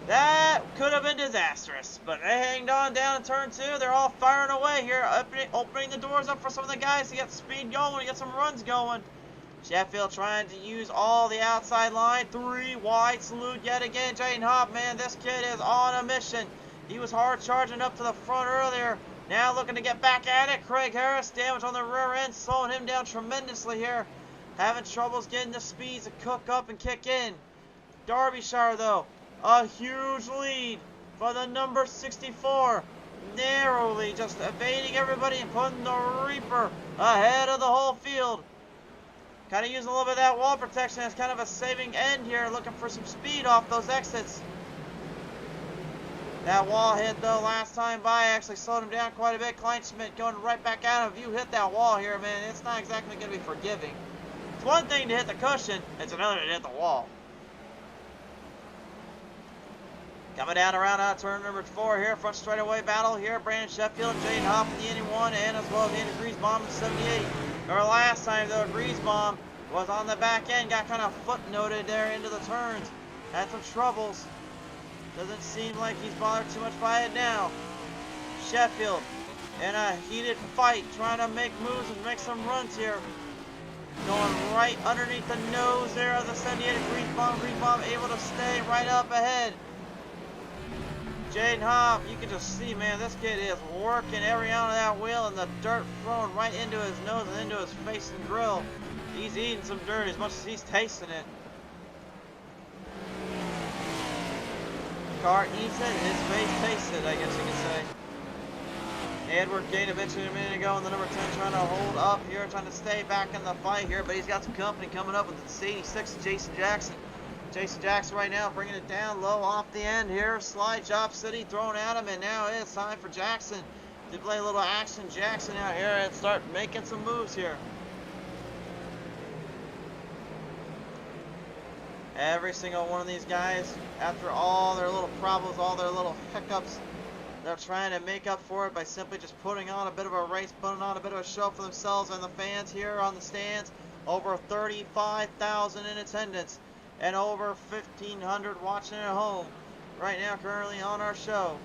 That could have been disastrous, but they hanged on down in turn 2. They're all firing away here, opening the doors up for some of the guys to get speed going, to get some runs going. Sheffield trying to use all the outside line. 3 wide salute yet again. Jaden Hobb, man, this kid is on a mission. He was hard charging up to the front earlier. Now looking to get back at it. Craig Harris, damage on the rear end, slowing him down tremendously here. Having troubles getting the speeds to cook up and kick in. Derbyshire, though, a huge lead for the number 64. Narrowly just evading everybody and putting the Reaper ahead of the whole field. Kind of using a little bit of that wall protection as kind of a saving end here, looking for some speed off those exits. That wall hit, though, last time by actually slowed him down quite a bit. Kleinschmidt going right back at him. If you hit that wall here, man, it's not exactly going to be forgiving. It's one thing to hit the cushion, it's another to hit the wall. Coming down around turn number 4 here, front straightaway battle here. Brandon Sheffield, Jaden Hoff in the 81, and as well as Andrew Griesbaum in the 78. Or last time, though, Griesbaum was on the back end, got kind of footnoted there into the turns. Had some troubles. Doesn't seem like he's bothered too much by it now. Sheffield in a heated fight, trying to make moves and make some runs here. Going right underneath the nose there of the 78 Griesbaum. Griesbaum able to stay right up ahead. Jaden Hobb, you can just see, man, this kid is working every ounce of that wheel, and the dirt thrown right into his nose and into his face and grill. He's eating some dirt as much as he's tasting it. Cart eats it, his face tastes it, I guess you could say. Edward Kane, I mentioned a minute ago, and the number 10 trying to hold up here, trying to stay back in the fight here, but he's got some company coming up with the 86, Jason Jackson. Jason Jackson right now bringing it down low off the end here. Slide job city thrown at him, and now it's time for Jackson to play a little action Jackson out here and start making some moves here. Every single one of these guys, after all their little problems, all their little hiccups, they're trying to make up for it by simply just putting on a bit of a race, putting on a bit of a show for themselves and the fans here on the stands. Over 35,000 in attendance. And over 1,500 watching at home right now currently on our show.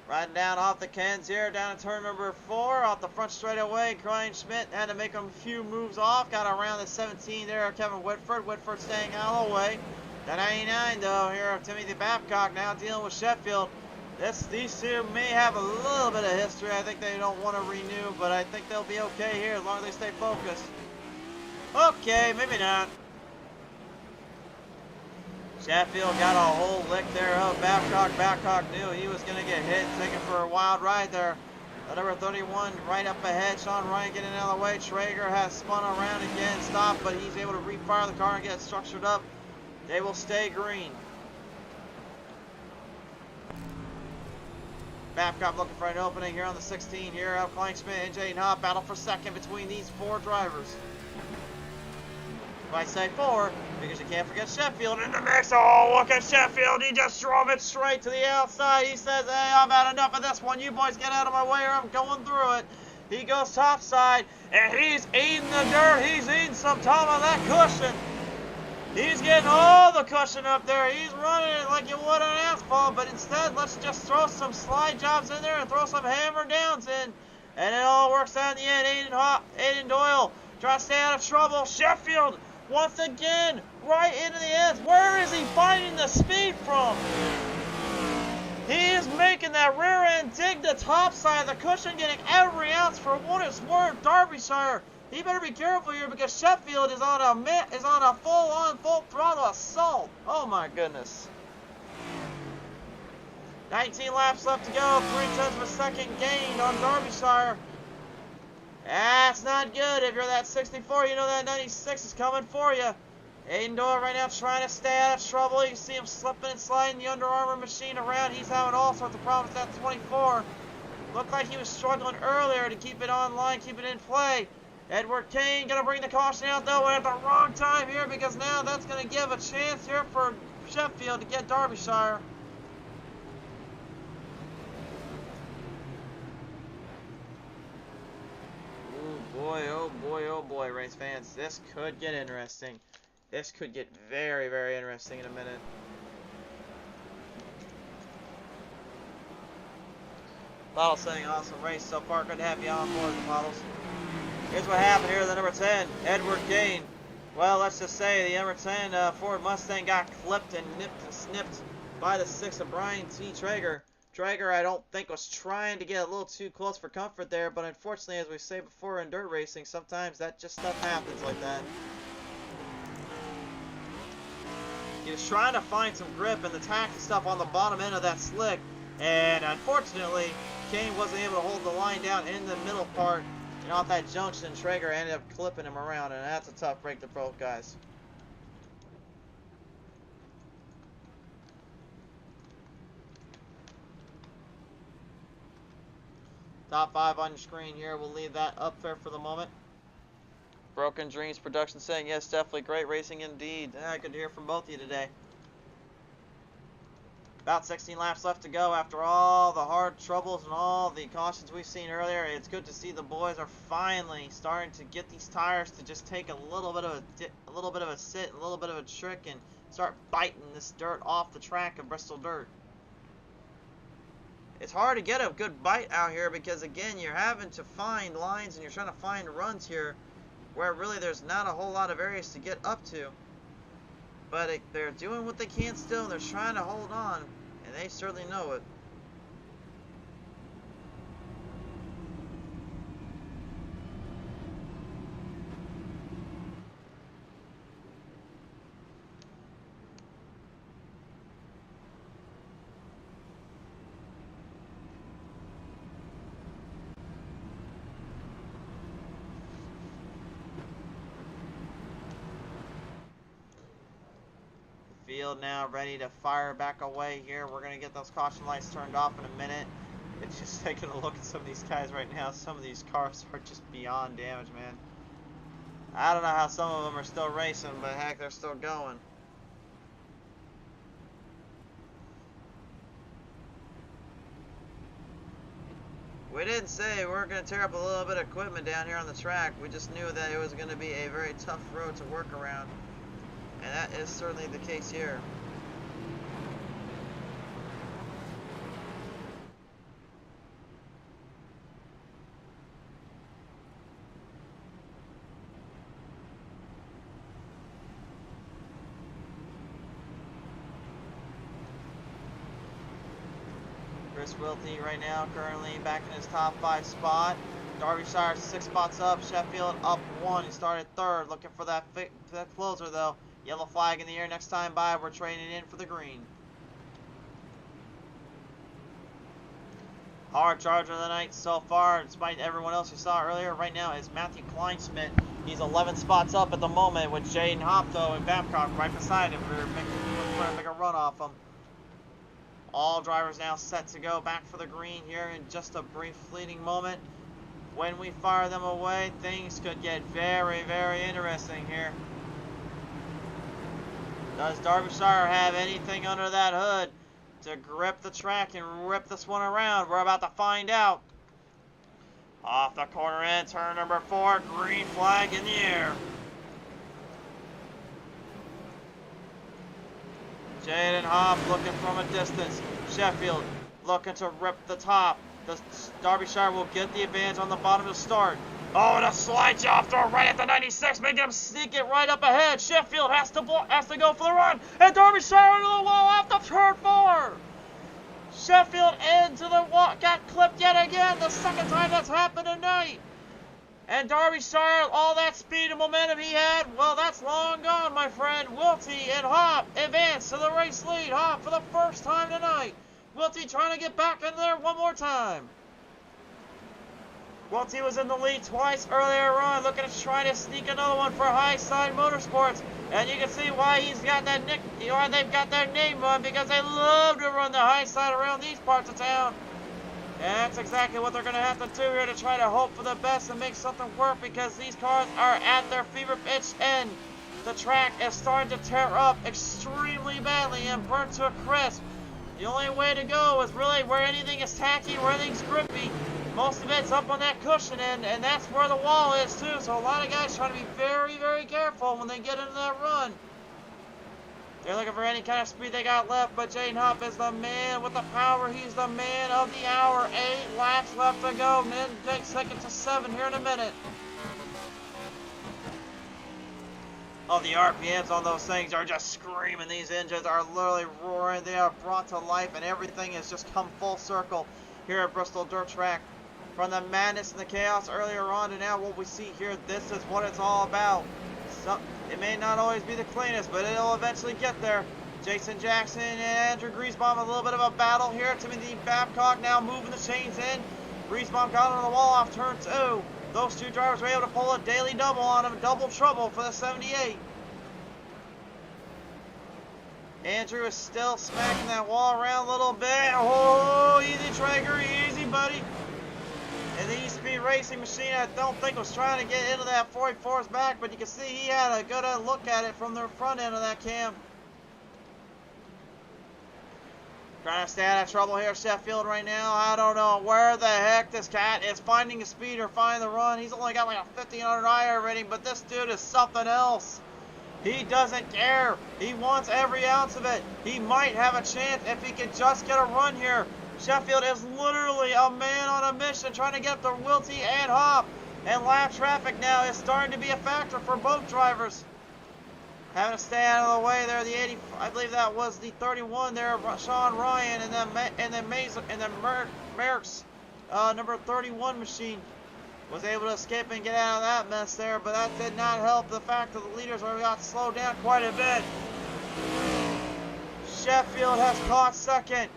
Riding down off the Kens here, down to turn number 4, off the front straightaway. Kleinschmidt had to make him a few moves off, got around the 17 there, Kevin Whitford. Whitford staying out of the way. The 99 though here, Timothy Babcock now dealing with Sheffield. These two may have a little bit of history. I think they don't want to renew, but I think they'll be okay here as long as they stay focused. Okay, maybe not. Sheffield got a whole lick there of Babcock. Babcock knew he was going to get hit, taken for a wild ride there. The number 31 right up ahead. Sean Ryan getting out of the way. Traeger has spun around again, stopped, but he's able to refire the car and get it structured up. They will stay green. Babcock looking for an opening here on the 16 here. Out Kleinschmidt and Jaden Hobb battle for second between these 4 drivers. If I say 4, because you can't forget Sheffield in the mix. Oh, look at Sheffield. He just drove it straight to the outside. He says, hey, I've had enough of this one. You boys get out of my way or I'm going through it. He goes topside, and he's eating the dirt. He's eating some top of that cushion. He's getting all the cushion up there. He's running it like you would on asphalt, but instead, let's just throw some slide jobs in there and throw some hammer downs in. And it all works out in the end. Aiden Doyle tries to stay out of trouble. Sheffield, once again, right into the end. Where is he finding the speed from? He is making that rear end dig the top side of the cushion, getting every ounce for what it's worth. Derbyshire, he better be careful here because Sheffield is on a full throttle assault. Oh my goodness. 19 laps left to go. 0.3 of a second gained on Derbyshire. That's not good. If you're that 64, you know that 96 is coming for you. Aiden Doyle right now trying to stay out of trouble. You can see him slipping and sliding the Under Armour machine around. He's having all sorts of problems at 24. Looked like he was struggling earlier to keep it online, keep it in play. Edward Kane going to bring the caution out though, at the wrong time here because now that's going to give a chance here for Sheffield to get Derbyshire. Oh boy, oh boy, race fans. This could get interesting. This could get very, very interesting in a minute. Bottle setting, awesome race so far. Good to have you on board the bottles. Here's what happened here, the number 10, Edward Kane. Well, let's just say the number 10 Ford Mustang got clipped and nipped and snipped by the 6 of Brian T. Traeger. Traeger, I don't think, was trying to get a little too close for comfort there, but unfortunately, as we say before in dirt racing, sometimes that just stuff happens like that. He was trying to find some grip and the tacky stuff on the bottom end of that slick, and unfortunately, Kane wasn't able to hold the line down in the middle part, and off that junction, Traeger ended up clipping him around, and that's a tough break to both guys. Top 5 on your screen here. We'll leave that up there for the moment. Broken Dreams Production saying, yes, definitely great racing indeed. Yeah, good to hear from both of you today. About 16 laps left to go after all the hard troubles and all the cautions we've seen earlier. It's good to see the boys are finally starting to get these tires to just take a little bit of a sit, a little bit of a trick, and start biting this dirt off the track of Bristol dirt. It's hard to get a good bite out here because, again, you're having to find lines and you're trying to find runs here where really there's not a whole lot of areas to get up to. But they're doing what they can still, and they're trying to hold on, and they certainly know it. Field now ready to fire back away here. We're going to get those caution lights turned off in a minute. It's just taking a look at some of these guys right now. Some of these cars are just beyond damage, man. I don't know how some of them are still racing, but heck, they're still going. We didn't say we weren't going to tear up a little bit of equipment down here on the track. We just knew that it was going to be a very tough road to work around. And that is certainly the case here. Chris Wiltie right now currently back in his top 5 spot. Derbyshire 6 spots up. Sheffield up 1. He started 3rd. Looking for that closer though. Yellow flag in the air next time by. We're trading in for the green. Hard charger of the night so far, despite everyone else you saw earlier. Right now is Matthew Kleinsmith. He's 11 spots up at the moment with Jaden Hopto and Babcock right beside him. We're trying to make a run off him. All drivers now set to go back for the green here in just a brief fleeting moment. When we fire them away, things could get very, very interesting here. Does Derbyshire have anything under that hood to grip the track and rip this one around? We're about to find out. Off the corner end, turn number 4, green flag in the air. Jaden Hobbs looking from a distance. Sheffield looking to rip the top. the Derbyshire will get the advantage on the bottom to start. Oh, and a slide job throw right at the 96, making him sneak it right up ahead. Sheffield has to go for the run, and Derbyshire into the wall after turn 4. Sheffield into the wall, got clipped yet again, the second time that's happened tonight. And Derbyshire, all that speed and momentum he had, well, that's long gone, my friend. Wiltie and Hop advance to the race lead. Hop for the first time tonight. Wiltie trying to get back in there one more time. Wiltie was in the lead twice earlier on, looking to try to sneak another one for High Side Motorsports. And you can see why he's got that why they've got their name on, because they love to run the high side around these parts of town. And that's exactly what they're going to have to do here to try to hope for the best and make something work, because these cars are at their fever pitch and the track is starting to tear up extremely badly and burn to a crisp. The only way to go is really where anything is tacky, where anything's grippy. Most of it's up on that cushion end, and that's where the wall is too. So a lot of guys trying to be very, very careful when they get into that run. They're looking for any kind of speed they got left, but Jaden Huff is the man with the power. He's the man of the hour. 8 laps left to go. And then takes second to 7 here in a minute. Oh, the RPMs on those things are just screaming. These engines are literally roaring. They are brought to life, and everything has just come full circle here at Bristol Dirt Track. From the madness and the chaos earlier on to now what we see here, this is what it's all about. It may not always be the cleanest, but it'll eventually get there. Jason Jackson and Andrew Griesbaum, a little bit of a battle here. Timothy Babcock now moving the chains in. Griesbaum got on the wall off turn 2. Those two drivers were able to pull a daily double on him, double trouble for the 78. Andrew is still smacking that wall around a little bit. Oh, easy, Traeger, easy, buddy. And the E-Speed Racing machine, I don't think was trying to get into that 44's back, but you can see he had a good look at it from the front end of that cam. Trying to stay out of trouble here, Sheffield, right now. I don't know where the heck this cat is finding the speed or finding the run. He's only got like a 1500 IR rating, but this dude is something else. He doesn't care. He wants every ounce of it. He might have a chance if he could just get a run here. Sheffield is literally a man on a mission trying to get the Wiltie and Hop. And lap traffic now is starting to be a factor for both drivers. Having to stay out of the way there, the 80, I believe that was the 31 there, Sean Ryan, and then Merckx, number 31 machine, was able to escape and get out of that mess there, but that did not help the fact that the leaders got slowed down quite a bit. Sheffield has caught second.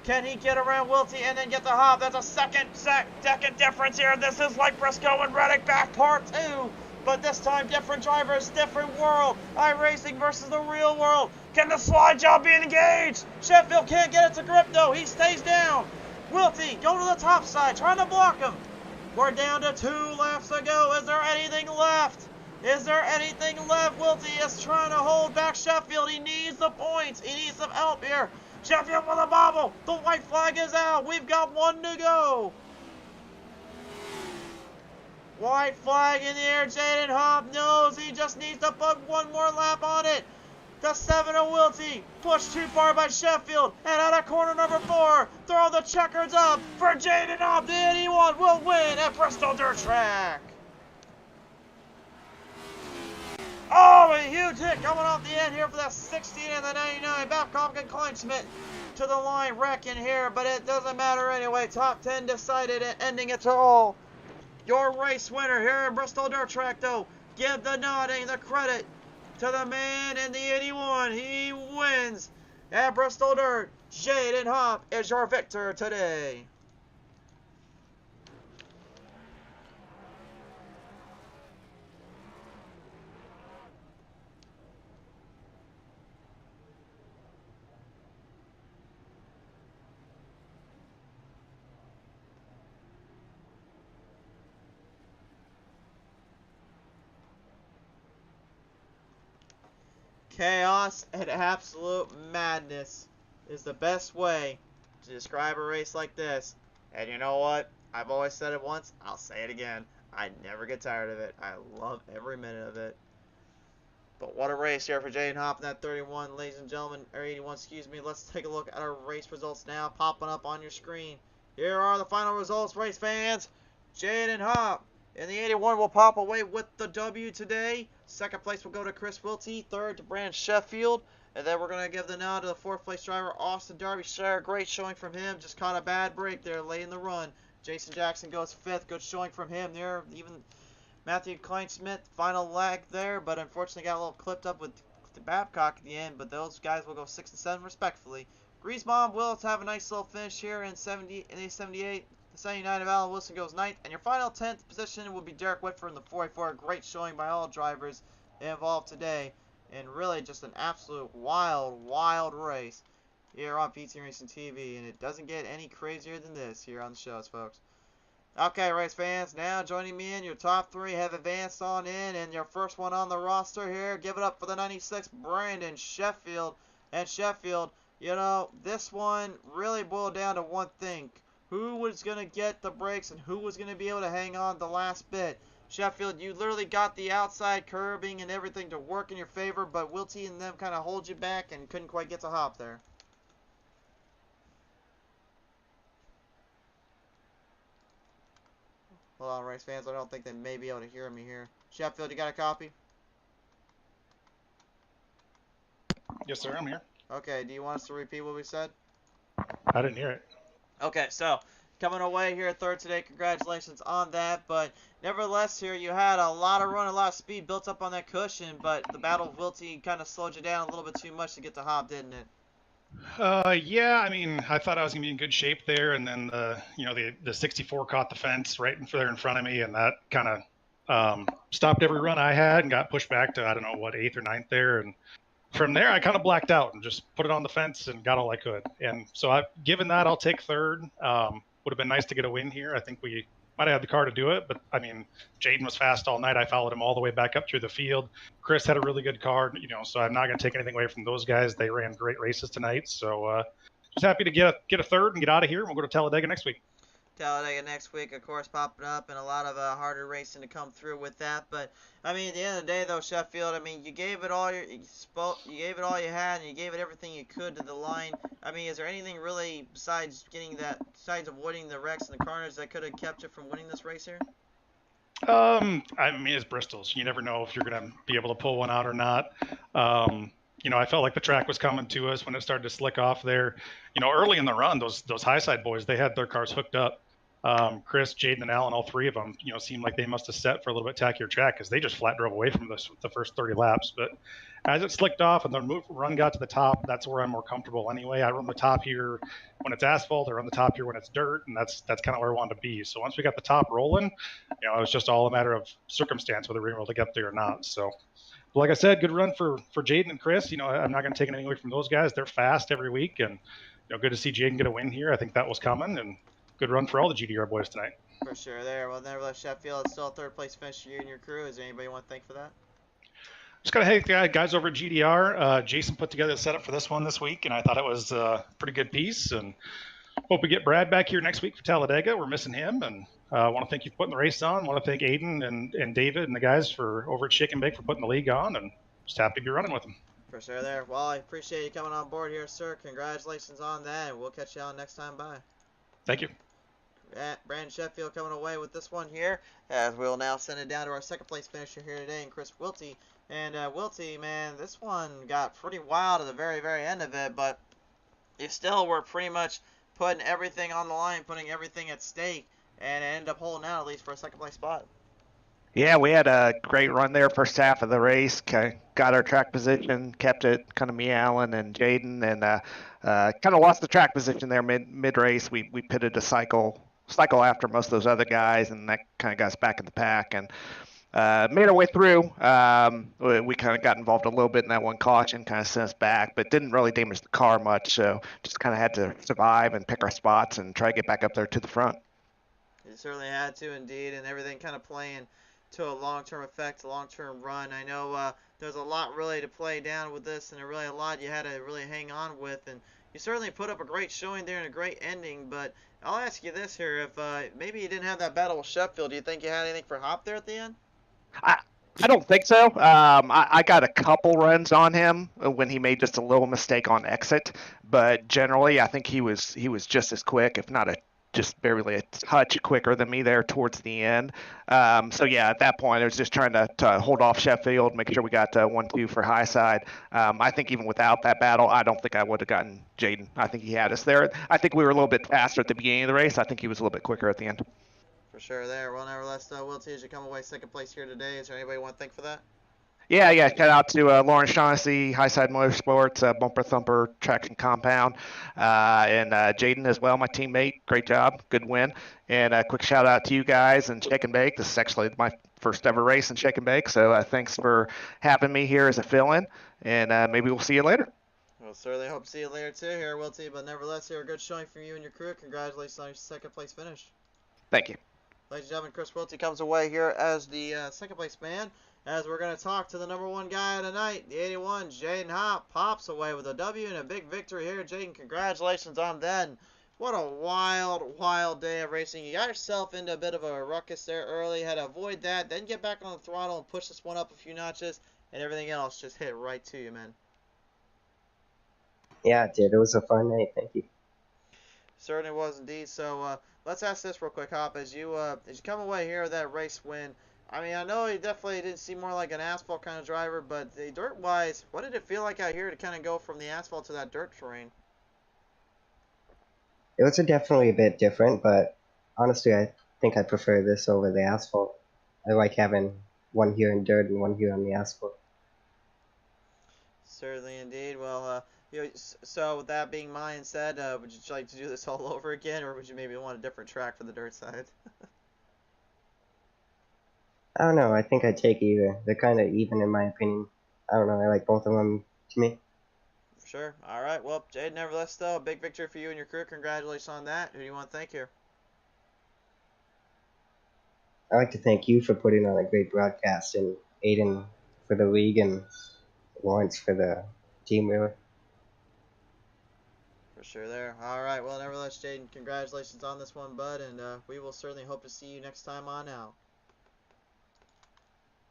Can he get around Wiltie and then get the Hop? That's a second difference here. This is like Briscoe and Reddick back part 2. But this time, different drivers, different world. iRacing versus the real world. Can the slide job be engaged? Sheffield can't get it to grip, though. He stays down. Wiltie, go to the top side, trying to block him. We're down to 2 laps to go. Is there anything left? Is there anything left? Wiltie is trying to hold back Sheffield. He needs the points. He needs some help here. Sheffield with a bobble. The white flag is out. We've got 1 to go. White flag in the air. Jaden Hop knows he just needs to put 1 more lap on it. The 7 of Wiltie. Pushed too far by Sheffield. And out of corner number 4. Throw the checkers up for Jaden Hop. The 81 will win at Bristol Dirt Track. Oh, a huge hit coming off the end here for the 16 and the 99. Babcock and Kleinschmidt to the line wrecking here, but it doesn't matter anyway. Top 10 decided and ending it all. Your race winner here in Bristol Dirt Track, though. Give the nodding, the credit to the man in the 81. He wins at Bristol Dirt. Jaden Hop is your victor today. Chaos and absolute madness is the best way to describe a race like this. And you know what? I've always said it once, I'll say it again. I never get tired of it. I love every minute of it. But what a race here for Jaden Hop in that 31, ladies and gentlemen, or 81, excuse me. Let's take a look at our race results now, popping up on your screen. Here are the final results, race fans. Jaden Hop in the 81 will pop away with the W today. Second place will go to Chris Wiltie. Third to Brand Sheffield. And then we're going to give the nod to the fourth place driver, Austin Derbyshire. Great showing from him. Just caught a bad break there late in the run. Jason Jackson goes fifth. Good showing from him there. Even Matthew Kleinsmith, final lag there, but unfortunately got a little clipped up with the Babcock at the end. But those guys will go 6 and 7 respectfully. Griezmann will have a nice little finish here in 78. The 79 of Alan Wilson goes 9th. And your final 10th position will be Derek Whitford in the 44. Great showing by all drivers involved today. And really just an absolute wild race here on PTM Racing TV. And it doesn't get any crazier than this here on the shows, folks. Okay, race fans, now joining me in your top 3 have advanced on in. And your first one on the roster here, give it up for the 96, Brandon Sheffield. And Sheffield, you know, this one really boiled down to one thing. Who was going to get the brakes and who was going to be able to hang on the last bit? Sheffield, you literally got the outside curbing and everything to work in your favor, but Wiltie and them kind of hold you back and couldn't quite get to Hop there. Hold on, race fans. I don't think they may be able to hear me here. Sheffield, you got a copy? Yes, sir. I'm here. Okay, do you want us to repeat what we said? I didn't hear it. Okay, so coming away here third today, congratulations on that. But nevertheless, here you had a lot of run, a lot of speed built up on that cushion, but the battle of Wiltie kind of slowed you down a little bit too much to get to Hop, didn't it? Yeah, I mean, I thought I was gonna be in good shape there, and then the 64 caught the fence right there in front of me, and that kind of stopped every run I had and got pushed back to, I don't know what, 8th or 9th there, and from there I kind of blacked out and just put it on the fence and got all I could. And so given that, I'll take third. Would have been nice to get a win here. I think we might have had the car to do it, but I mean, Jaden was fast all night. I followed him all the way back up through the field. Chris had a really good car, so I'm not going to take anything away from those guys. They ran great races tonight. So just happy to get a third and get out of here. We'll go to Talladega next week. Talladega next week, of course, popping up, and a lot of harder racing to come through with that. But I mean, at the end of the day, though, Sheffield, I mean, you gave it all you gave it all you had, and you gave it everything you could to the line. I mean, is there anything really besides avoiding the wrecks and the carnage that could have kept you from winning this race here? I mean, it's Bristol's. You never know if you're going to be able to pull one out or not. I felt like the track was coming to us when it started to slick off there. Early in the run, those high side boys, they had their cars hooked up. Chris, Jaden, and Alan, all three of them, seemed like they must have set for a little bit tackier track because they just flat drove away from the first 30 laps. But as it slicked off and the run got to the top, that's where I'm more comfortable anyway. I run the top here when it's asphalt, I run the top here when it's dirt, and that's kind of where I wanted to be. So once we got the top rolling, it was just all a matter of circumstance whether we were able to get there or not. So like I said, good run for Jaden and Chris. I'm not going to take anything away from those guys. They're fast every week, and good to see Jaden get a win here. I think that was coming, and good run for all the GDR boys tonight. For sure there. Well, nevertheless, Sheffield, it's still a third place finish for you and your crew. Is there anybody you want to thank for that? Just got to thank the guys over at GDR. Jason put together the setup for this one this week, and I thought it was a pretty good piece. And hope we get Brad back here next week for Talladega. We're missing him, and I want to thank you for putting the race on. I want to thank Aiden and David and the guys over at Shake and Bake for putting the league on, and just happy to be running with them. For sure there. Well, I appreciate you coming on board here, sir. Congratulations on that, and we'll catch you on next time. Bye. Thank you. Brandon Sheffield coming away with this one here, as we'll now send it down to our second place finisher here today, and Chris Wiltie. And Wiltie, man, this one got pretty wild at the very, very end of it, but you still were pretty much putting everything on the line, putting everything at stake, and ended up holding out at least for a second place spot. Yeah, we had a great run there first half of the race. Got our track position, kept it kind of me, Alan, and Jaden, and kind of lost the track position there mid race. We pitted a cycle after most of those other guys, and that kind of got us back in the pack and made our way through. We kind of got involved a little bit in that one caution, kind of sent us back, but didn't really damage the car much. So just kind of had to survive and pick our spots and try to get back up there to the front. You certainly had to, indeed, and everything kind of playing to a long-term effect, a long-term run. I know there's a lot really to play down with this, and really a lot you had to really hang on with, and you certainly put up a great showing there and a great ending. But I'll ask you this here: if maybe you didn't have that battle with Sheffield, do you think you had anything for Hop there at the end? I don't think so. I got a couple runs on him when he made just a little mistake on exit, but generally I think he was just as quick, if not a just barely a touch quicker than me there towards the end. So yeah, at that point, I was just trying to hold off Sheffield, make sure we got 1-2 for high side. I think even without that battle, I don't think I would have gotten Jaden. I think he had us there. I think we were a little bit faster at the beginning of the race. I think he was a little bit quicker at the end. For sure there. Well, nevertheless, Will T, as you come away second place here today, is there anybody you want to thank for that? Yeah. Shout out to Lauren Shaughnessy, Highside Motorsports, Bumper Thumper Traction Compound, and Jaden as well, my teammate. Great job, good win. And a quick shout out to you guys and Shake and Bake. This is actually my first ever race in Shake and Bake, so thanks for having me here as a fill-in, and maybe we'll see you later. We'll certainly hope to see you later too here, Will T. But nevertheless, here a good showing from you and your crew. Congratulations on your second place finish. Thank you. Ladies and gentlemen, Chris Wiltie comes away here as the second place man, as we're going to talk to the number one guy of the night, the 81, Jaden Hop, pops away with a W and a big victory here. Jaden, congratulations on that. What a wild day of racing. You got yourself into a bit of a ruckus there early, had to avoid that, then get back on the throttle and push this one up a few notches, and everything else just hit right to you, man. Yeah, it did. It was a fun night. Thank you. Certainly was indeed. So let's ask this real quick, Hop. As you come away here with that race win, I mean, I know he definitely didn't seem more like an asphalt kind of driver, but the dirt-wise, what did it feel like out here to kind of go from the asphalt to that dirt terrain? It was definitely a bit different, but honestly, I think I prefer this over the asphalt. I like having one here in dirt and one here on the asphalt. Certainly indeed. Well, so with that being mine said, would you like to do this all over again, or would you maybe want a different track for the dirt side? I don't know. I think I'd take either. They're kind of even in my opinion. I don't know. I like both of them to me. Sure. All right. Well, Jade, nevertheless, though, a big victory for you and your crew. Congratulations on that. Who do you want to thank here? I'd like to thank you for putting on a great broadcast, and Aiden for the league, and Lawrence for the team, really. For sure there. All right. Well, nevertheless, Jaden, congratulations on this one, bud, and we will certainly hope to see you next time on out.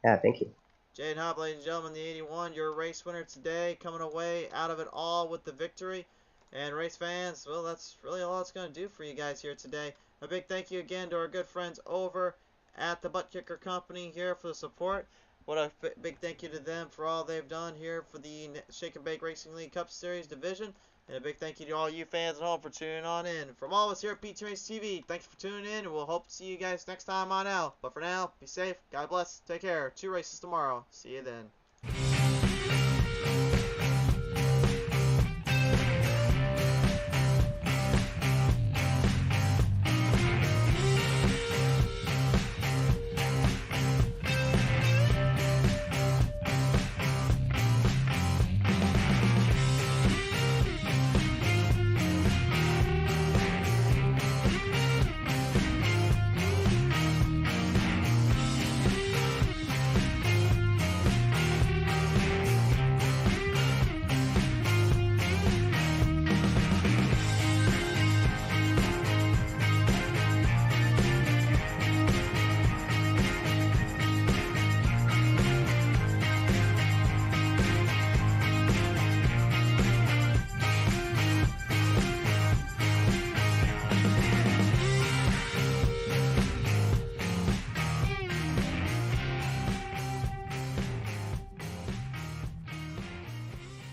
Yeah, thank you. Jaden Hop, ladies and gentlemen, the 81, your race winner today, coming away out of it all with the victory. And race fans, well, that's really all it's going to do for you guys here today. A big thank you again to our good friends over at the Buttkicker Company here for the support. What a big thank you to them for all they've done here for the Shake and Bake Racing League Cup Series division. And a big thank you to all you fans at home for tuning on in. From all of us here at PTM Racing TV, thanks for tuning in, and we'll hope to see you guys next time on out. But for now, be safe, God bless, take care. 2 races tomorrow. See you then.